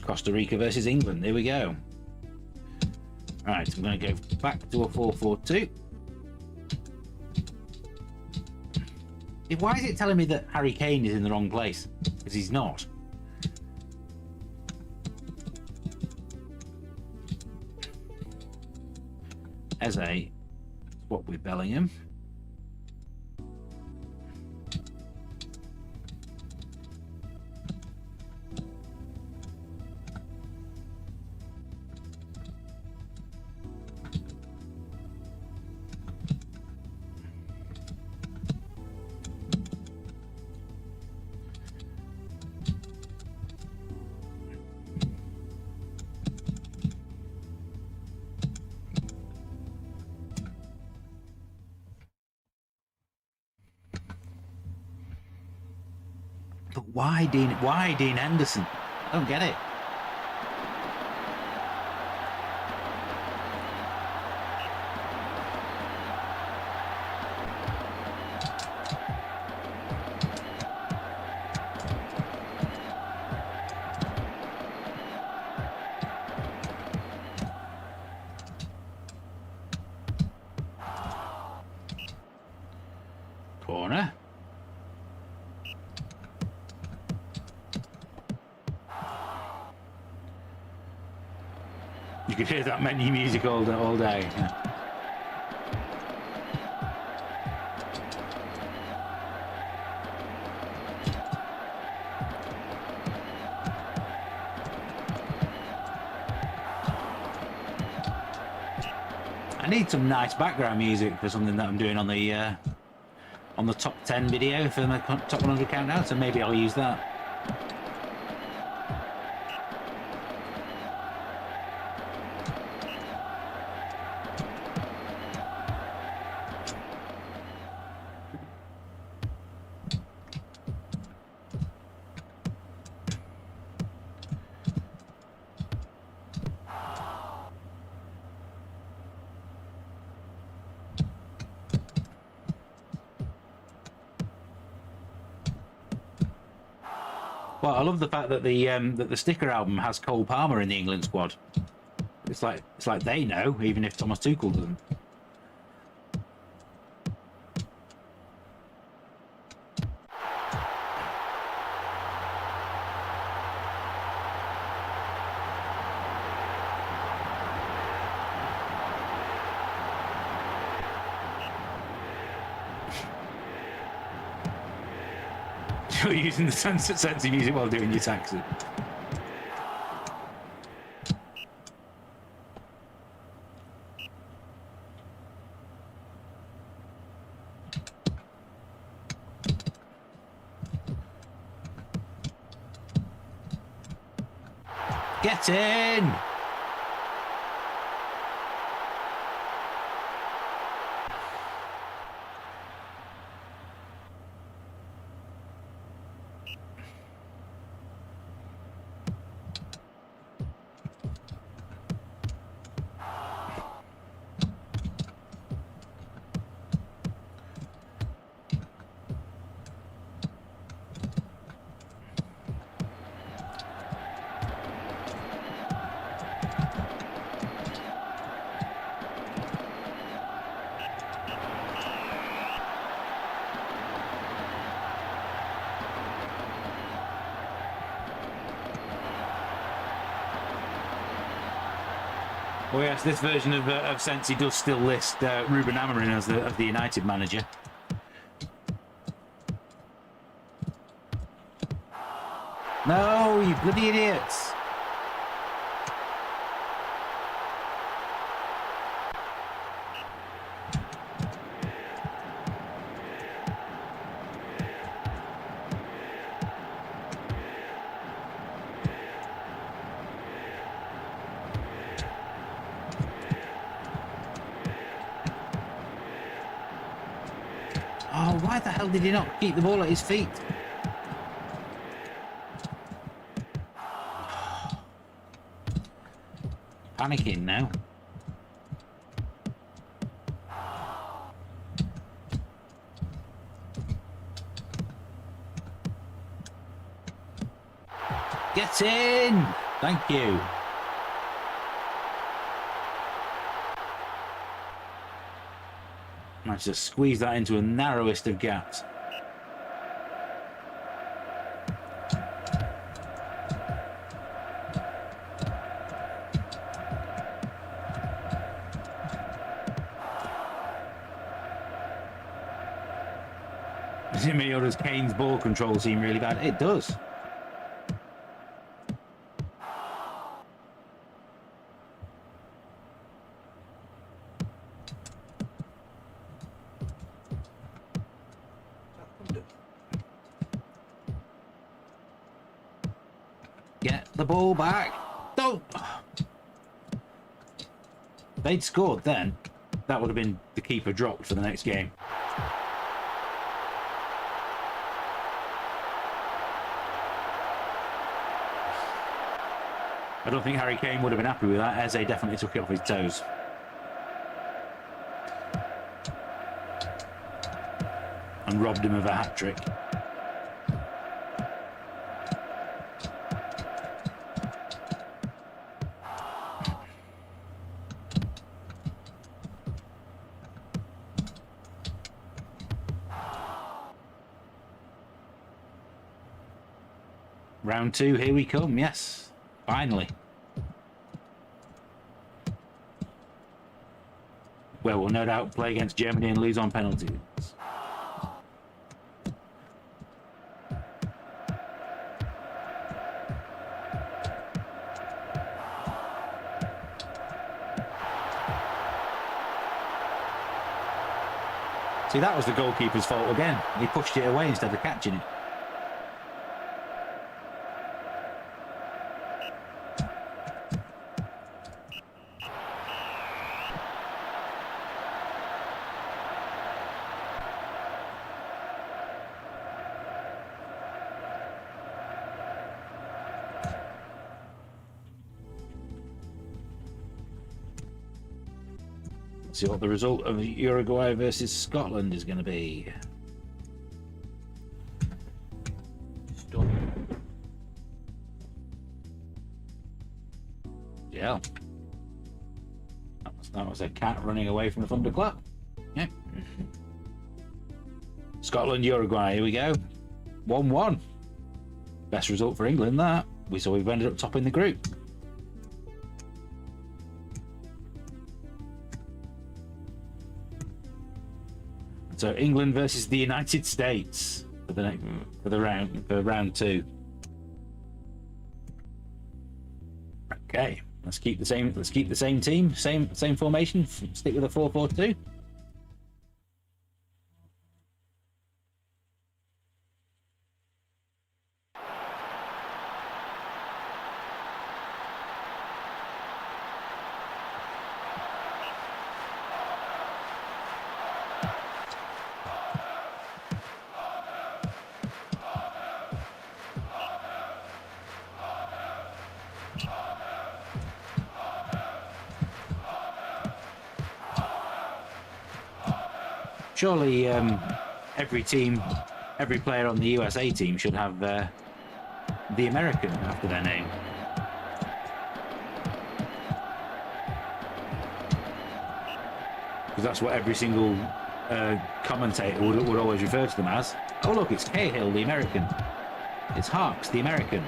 Costa Rica versus England. Here we go. Right, I'm going to go back to a 4-4-2. Why is it telling me that Harry Kane is in the wrong place? Because he's not. Eze, what with Bellingham. But why Dean Henderson? I don't get it. Corner. You could hear that menu music all day. Yeah. I need some nice background music for something that I'm doing on the top 10 video for the top 100 countdown, so maybe I'll use that. Well, I love the fact that the sticker album has Cole Palmer in the England squad. It's like they know, even if Thomas Tuchel doesn't. You're using the sense of music while doing your taxi. Get in! Oh yes, this version of Sensi does still list Ruben Amorim as the United manager. No, you bloody idiots! Oh, why the hell did he not keep the ball at his feet? Panicking now. Get in! Thank you. Managed to squeeze that into a narrowest of gaps. Does it mean, or does Kane's ball control seem really bad? It does. Get the ball back. Don't. If they'd scored then, that would have been the keeper dropped for the next game. I don't think Harry Kane would have been happy with that. Eze definitely took it off his toes. And robbed him of a hat-trick. Round two, here we come, yes. Finally. Where we'll no doubt play against Germany and lose on penalties. See, that was the goalkeeper's fault again. He pushed it away instead of catching it. See what the result of Uruguay versus Scotland is going to be. Yeah. That was a cat running away from a thunderclap. Yeah. Scotland, Uruguay, here we go. 1-1. Best result for England, that. We've ended up topping the group. So England versus the United States for round two. Okay, let's keep the same team, same formation. Stick with a 4-4-2. Surely every team, every player on the USA team should have the American after their name. Because that's what every single commentator would always refer to them as. Oh look, it's Cahill, the American. It's Harks, the American.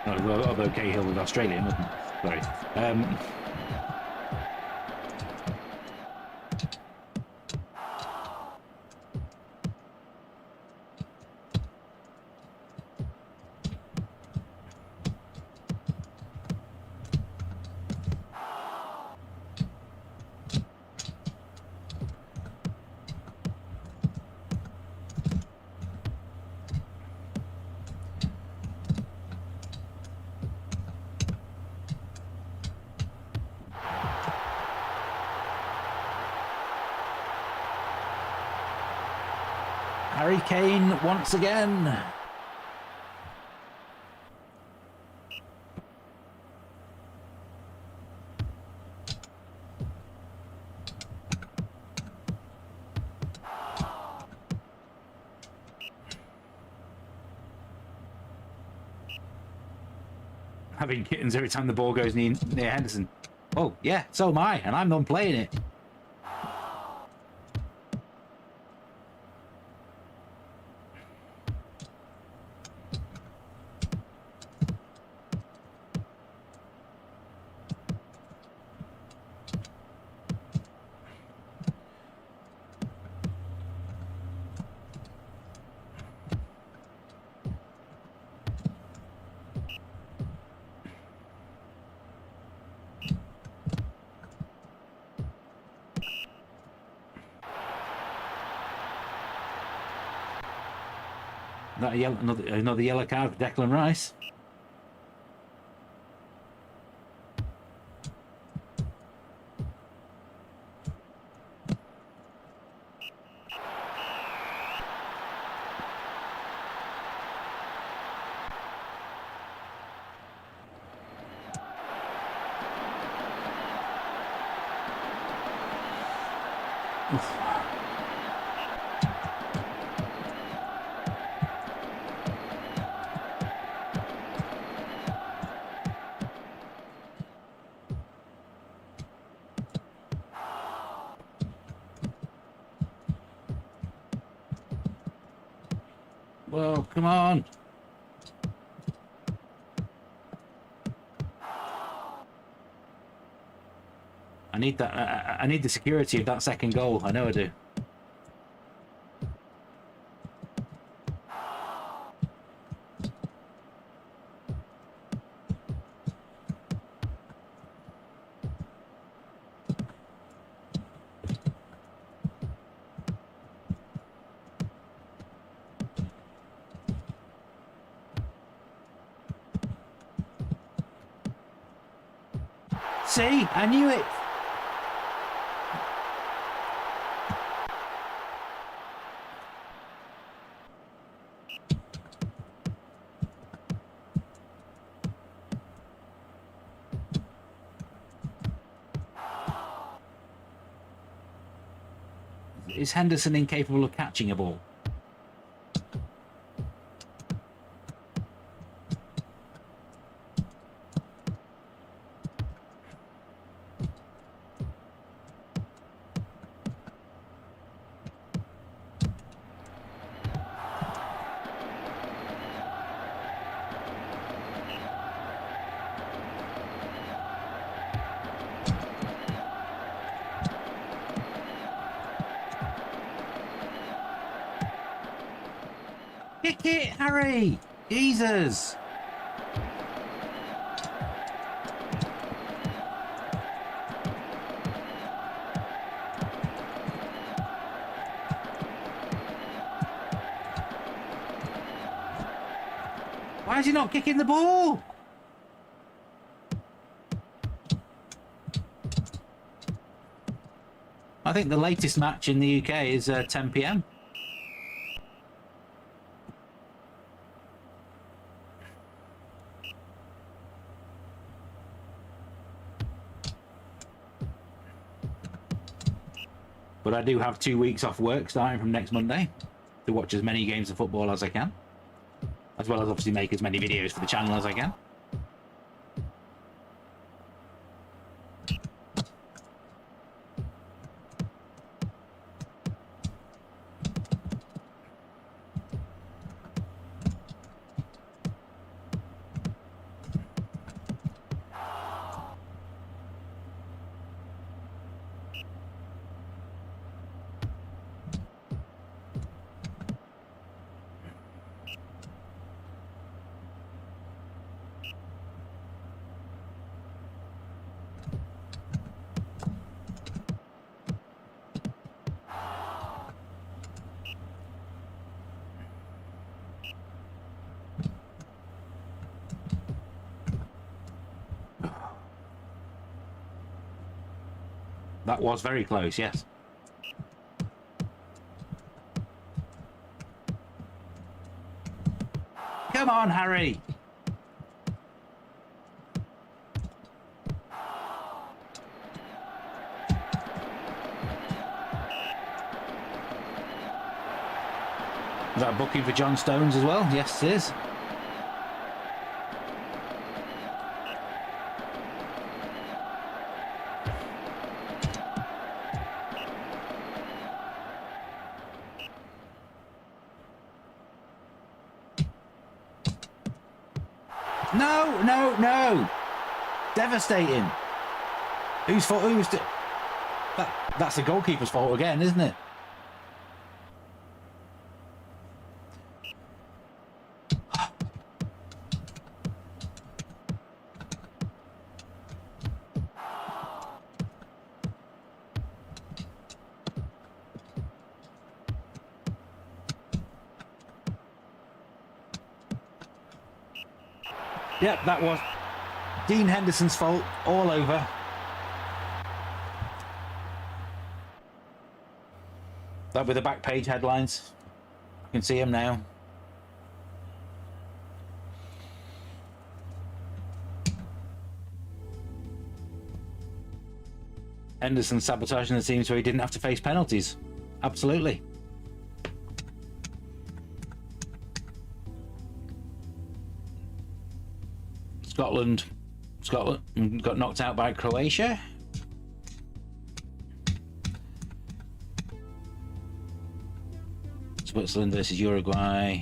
Although Cahill was Australian, wasn't it? Sorry. Harry Kane once again. Having kittens every time the ball goes near Henderson. Oh, yeah, so am I, and I'm not playing it. That another yellow card for Declan Rice. Oof. Whoa, come on. I need that. I need the security of that second goal. I know I do. See, I knew it. Is Henderson incapable of catching a ball? Kick it, Harry! Jesus! Why is he not kicking the ball? I think the latest match in the UK is 10 PM. But I do have 2 weeks off work starting from next Monday to watch as many games of football as I can, as well as obviously make as many videos for the channel as I can. That was very close, yes. Come on, Harry! Is that a booking for John Stones as well? Yes, it is. No, no, no! Devastating. Whose fault? That's the goalkeeper's fault again, isn't it? Yep, that was Dean Henderson's fault all over. That with the back page headlines. You can see them now. Henderson sabotaging the team so he didn't have to face penalties. Absolutely. Scotland got knocked out by Croatia. Switzerland versus Uruguay.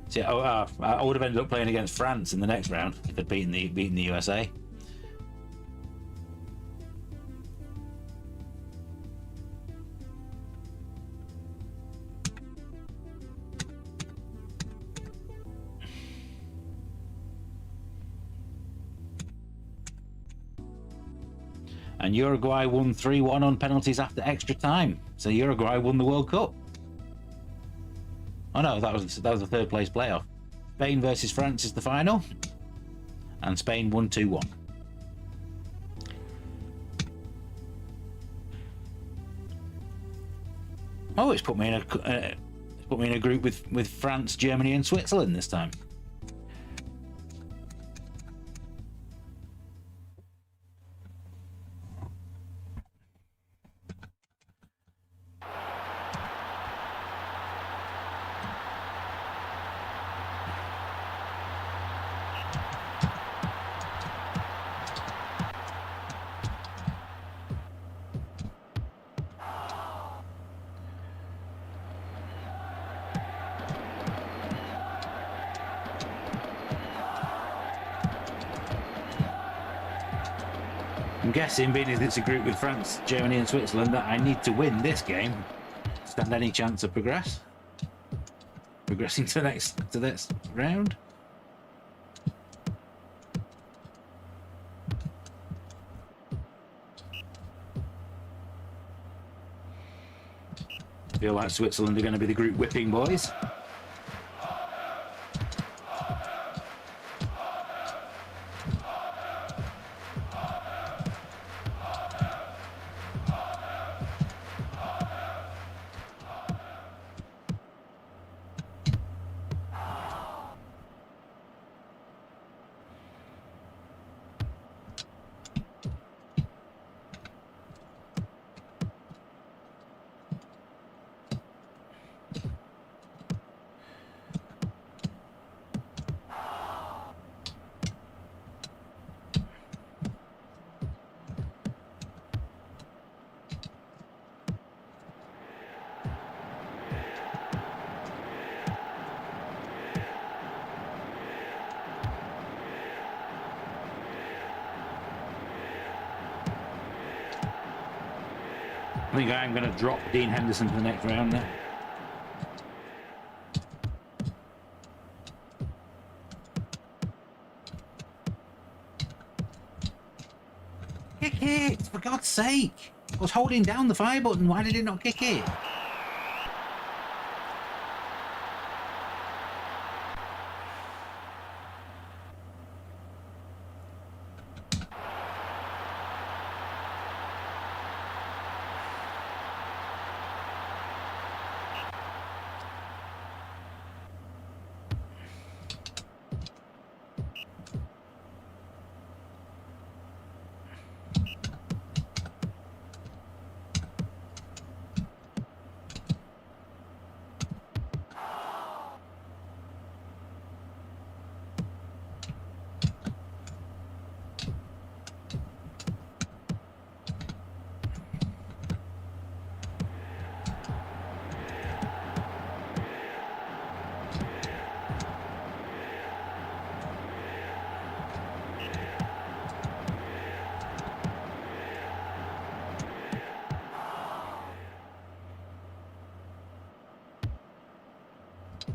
See, I would have ended up playing against France in the next round if they'd beaten the USA. And Uruguay won 3-1 on penalties after extra time. So Uruguay won the World Cup. Oh no, that was the third place playoff. Spain versus France is the final. And Spain won 2-1. Oh, it's put me in a group with France, Germany, and Switzerland this time. I'm guessing, being as it's a group with France, Germany and Switzerland, that I need to win this game to stand any chance of progressing to this round. I feel like Switzerland are going to be the group whipping boys. think I am going to drop Dean Henderson to the next round now. Kick it! For God's sake! I was holding down the fire button. Why did it not kick it?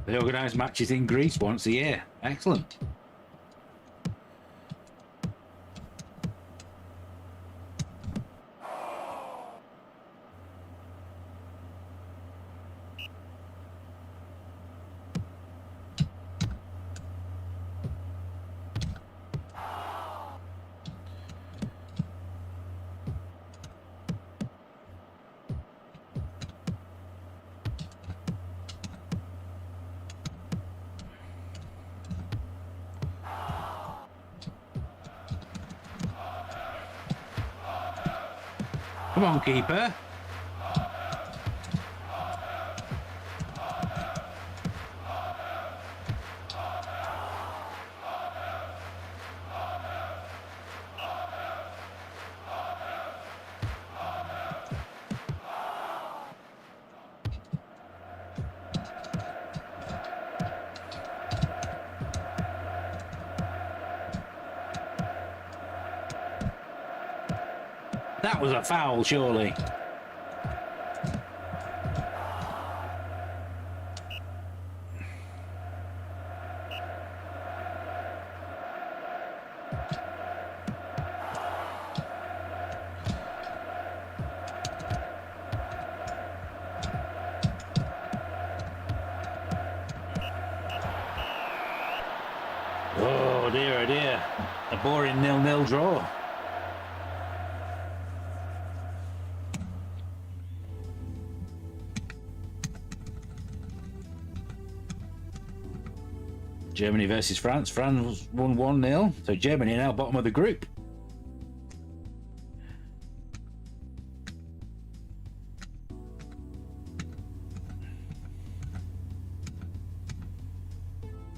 They organise matches in Greece once a year. Excellent. Come on, keeper. That was a foul, surely. Oh dear, oh dear. A boring 0-0 draw. Germany versus France. France won 1-0, so Germany now bottom of the group.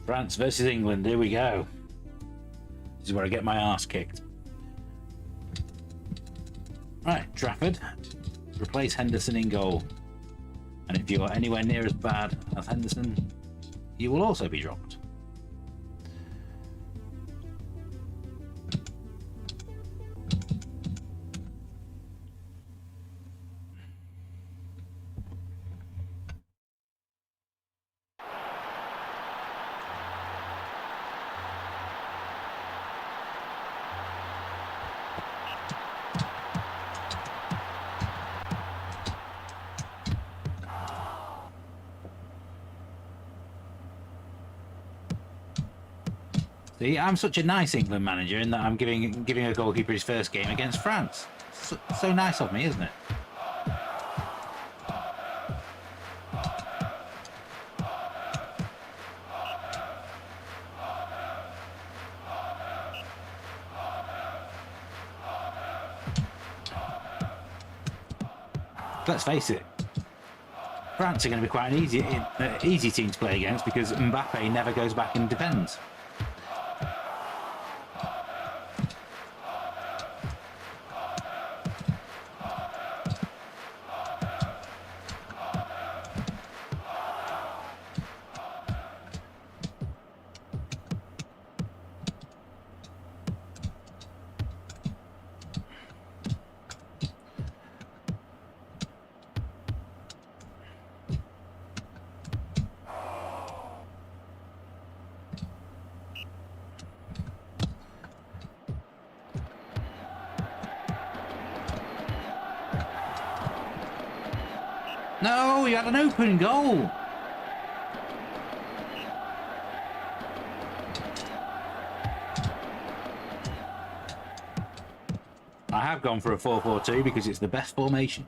France versus England, here we go. This is where I get my arse kicked. Right, Trafford. Replace Henderson in goal. And if you are anywhere near as bad as Henderson, you will also be dropped. See, I'm such a nice England manager in that I'm giving a goalkeeper his first game against France. So nice of me, isn't it? Let's face it, France are going to be quite an easy team to play against because Mbappe never goes back and defends. No, you had an open goal. I have gone for a 4-4-2 because it's the best formation.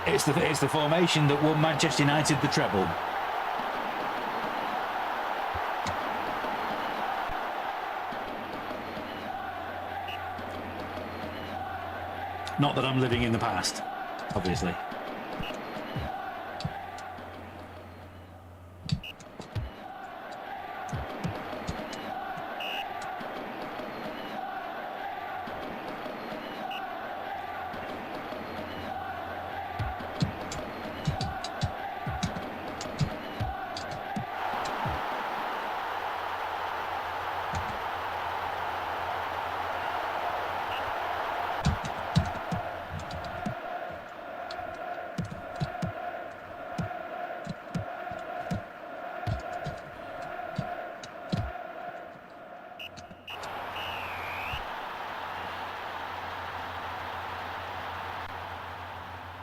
It's the formation that won Manchester United the treble. Not that I'm living in the past, obviously.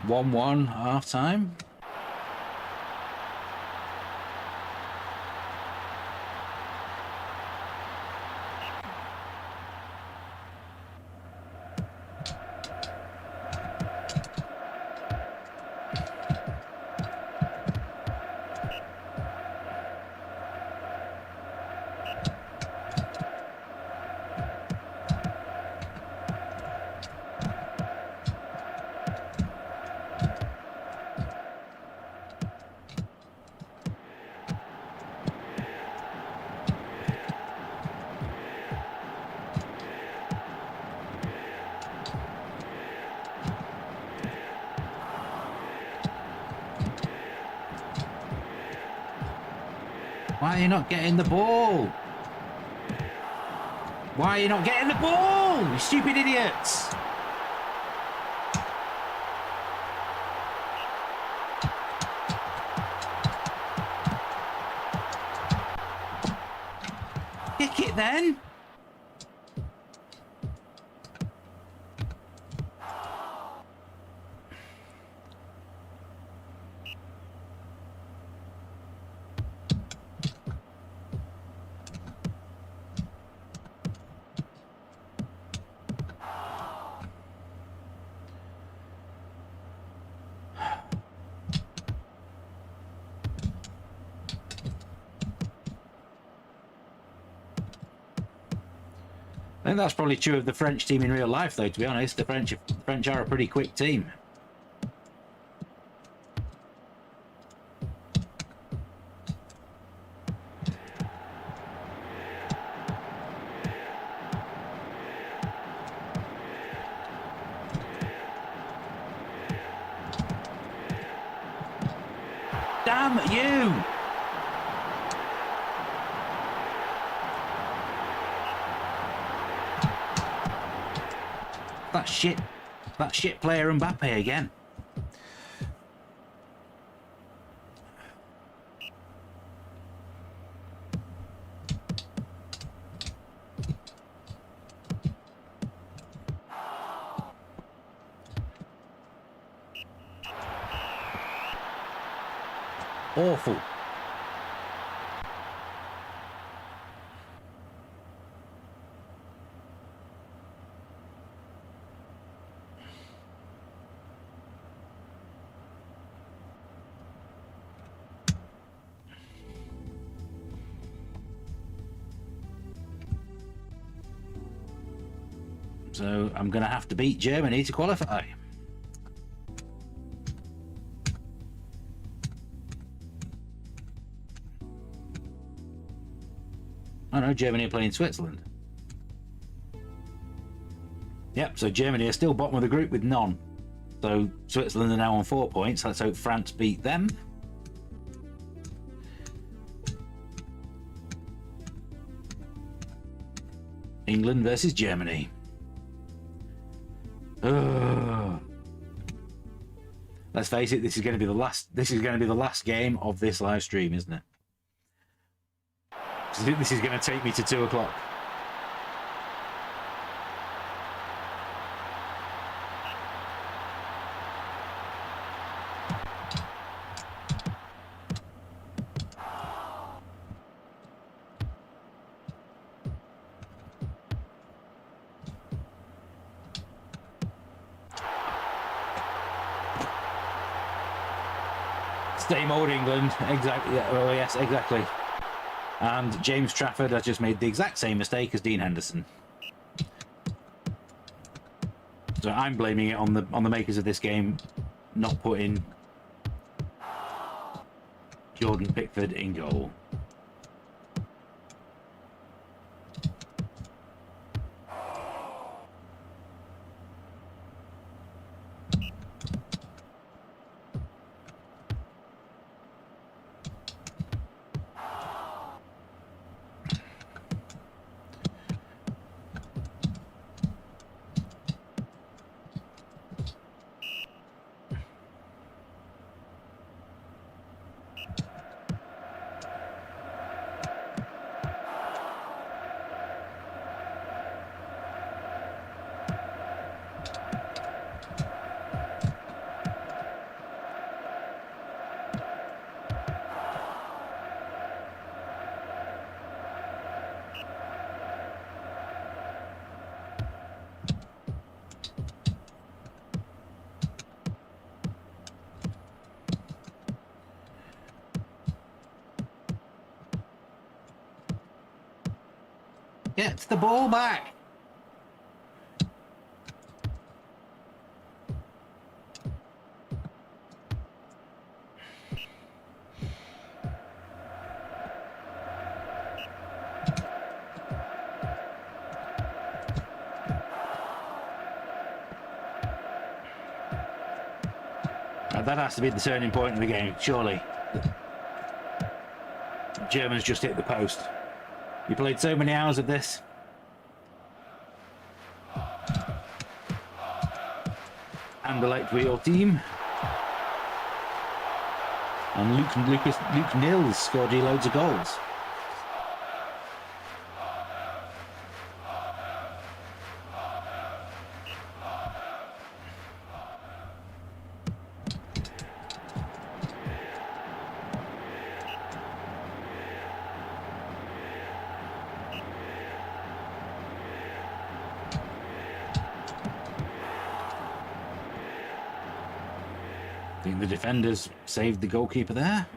One half time. Why are you not getting the ball? Why are you not getting the ball? You stupid idiots! Kick it then! I think that's probably true of the French team in real life, though, to be honest. The French are a pretty quick team. Damn you! That shit player Mbappe again. Awful. So I'm going to have to beat Germany to qualify. I know Germany are playing Switzerland. Yep, so Germany are still bottom of the group with none. So Switzerland are now on 4 points. Let's hope France beat them. England versus Germany. Ugh. Let's face it, this is going to be the last game of this live stream, isn't it? This is going to take me to 2 o'clock. Same old England, exactly. Yeah, oh yes, exactly. And James Trafford has just made the exact same mistake as Dean Henderson. So I'm blaming it on the makers of this game not putting Jordan Pickford in goal. Get the ball back. That has to be the turning point of the game, surely. The Germans just hit the post. You played so many hours of this. And the late for your team. And Luke Nils scored you loads of goals. I think the defenders saved the goalkeeper there.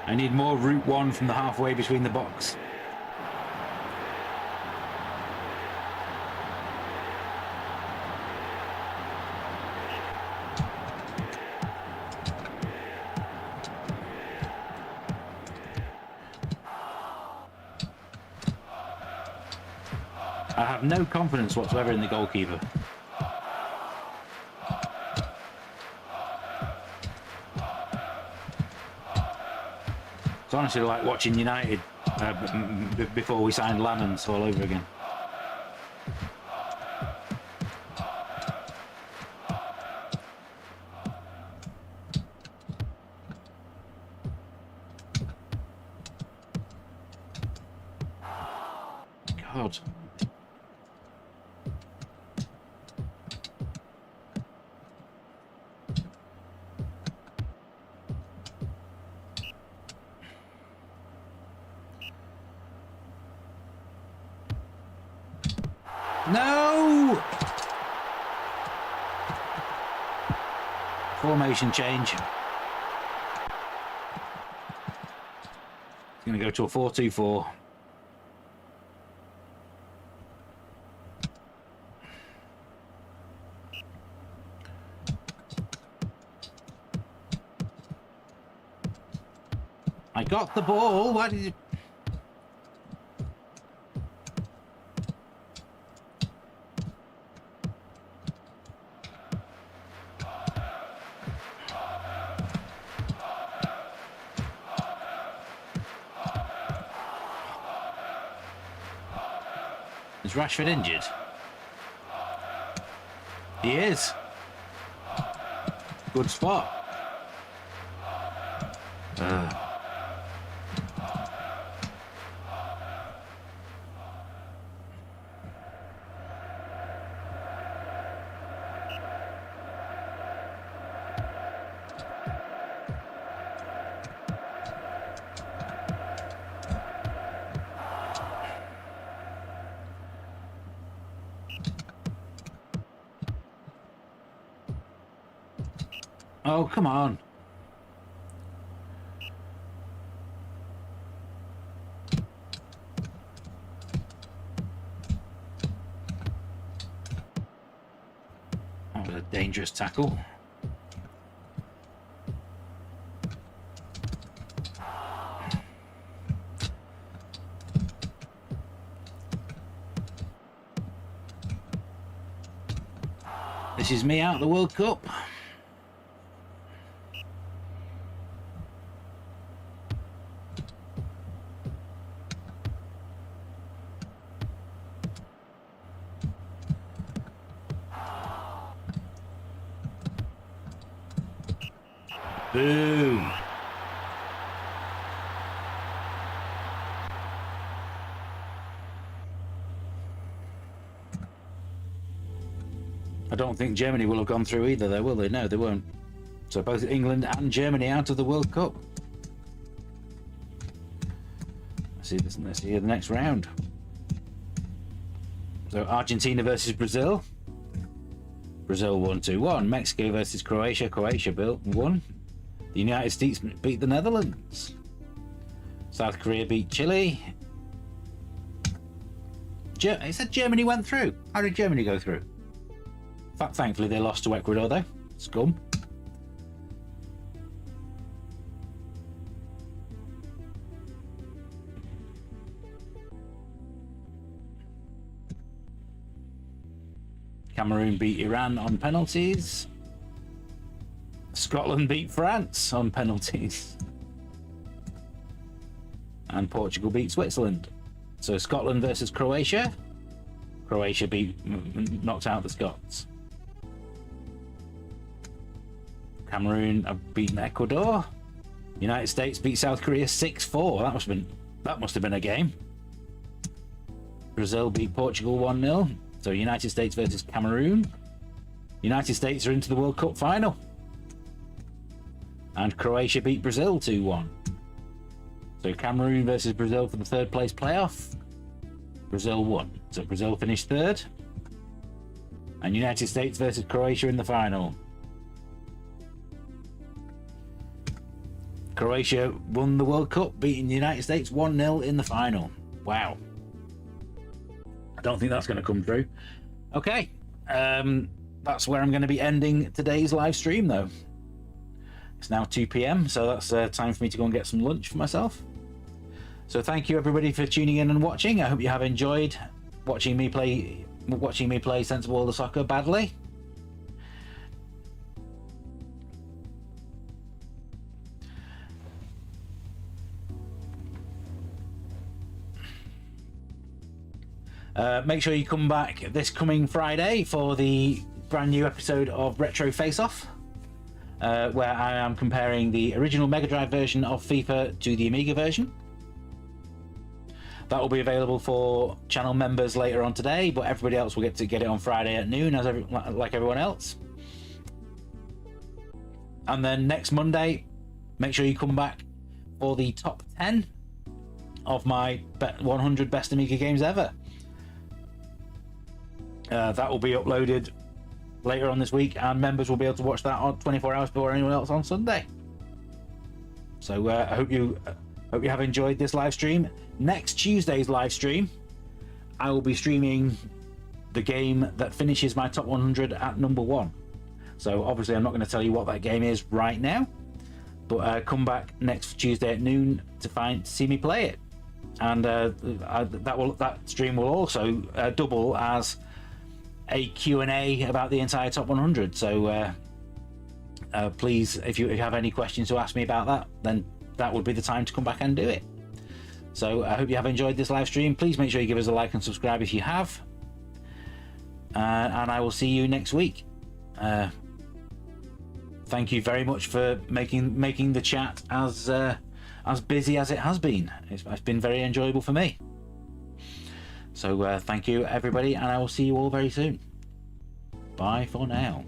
I need more Route 1 from the halfway between the box. I have no confidence whatsoever in the goalkeeper. It's honestly like watching United before we signed Lamans all over again. God. No! Formation change. It's going to go to a 4-2-4. I got the ball. Why did you... Is Rashford injured? He is. Good spot. Oh, come on. That was a dangerous tackle. This is me out of the World Cup. Boo! I don't think Germany will have gone through either, though, will they? No, they won't. So both England and Germany out of the World Cup. Let's see the next round. So Argentina versus Brazil. Brazil won 2-1. Mexico versus Croatia. Croatia won. The United States beat the Netherlands. South Korea beat Chile. It said Germany went through. How did Germany go through? Thankfully they lost to Ecuador though. Scum. Cameroon beat Iran on penalties. Scotland beat France on penalties. And Portugal beat Switzerland. So Scotland versus Croatia. Croatia knocked out the Scots. Cameroon have beaten Ecuador. United States beat South Korea 6-4. That must have been a game. Brazil beat Portugal 1-0. So United States versus Cameroon. United States are into the World Cup final. And Croatia beat Brazil 2-1. So Cameroon versus Brazil for the third place playoff. Brazil won. So Brazil finished third. And United States versus Croatia in the final. Croatia won the World Cup, beating the United States 1-0 in the final. Wow. I don't think that's going to come through. Okay. That's where I'm going to be ending today's live stream, though. It's now 2 p.m, so that's time for me to go and get some lunch for myself. So thank you everybody for tuning in and watching. I hope you have enjoyed watching me play Sensible World of Soccer badly. Make sure you come back this coming Friday for the brand new episode of Retro Face Off, where I am comparing the original Mega Drive version of FIFA to the Amiga version. That will be available for channel members later on today, but everybody else will get it on Friday at noon, like everyone else. And then next Monday, make sure you come back for the top 10 of my 100 best Amiga games ever. That will be uploaded later on this week, and members will be able to watch that on 24 hours before anyone else on Sunday. So I hope you have enjoyed this live stream. Next Tuesday's live stream, I will be streaming the game that finishes my top 100 at number 1. So obviously I'm not going to tell you what that game is right now, but come back next Tuesday at noon to see me play it. And that stream will also double as a Q&A about the entire top 100. So please, if you have any questions to ask me about that, then that would be the time to come back and do it. So I hope you have enjoyed this live stream. Please make sure you give us a like and subscribe if you have, and I will see you next week. Thank you very much for making the chat as busy as it has been. It's been very enjoyable for me. So thank you everybody, and I will see you all very soon. Bye for now.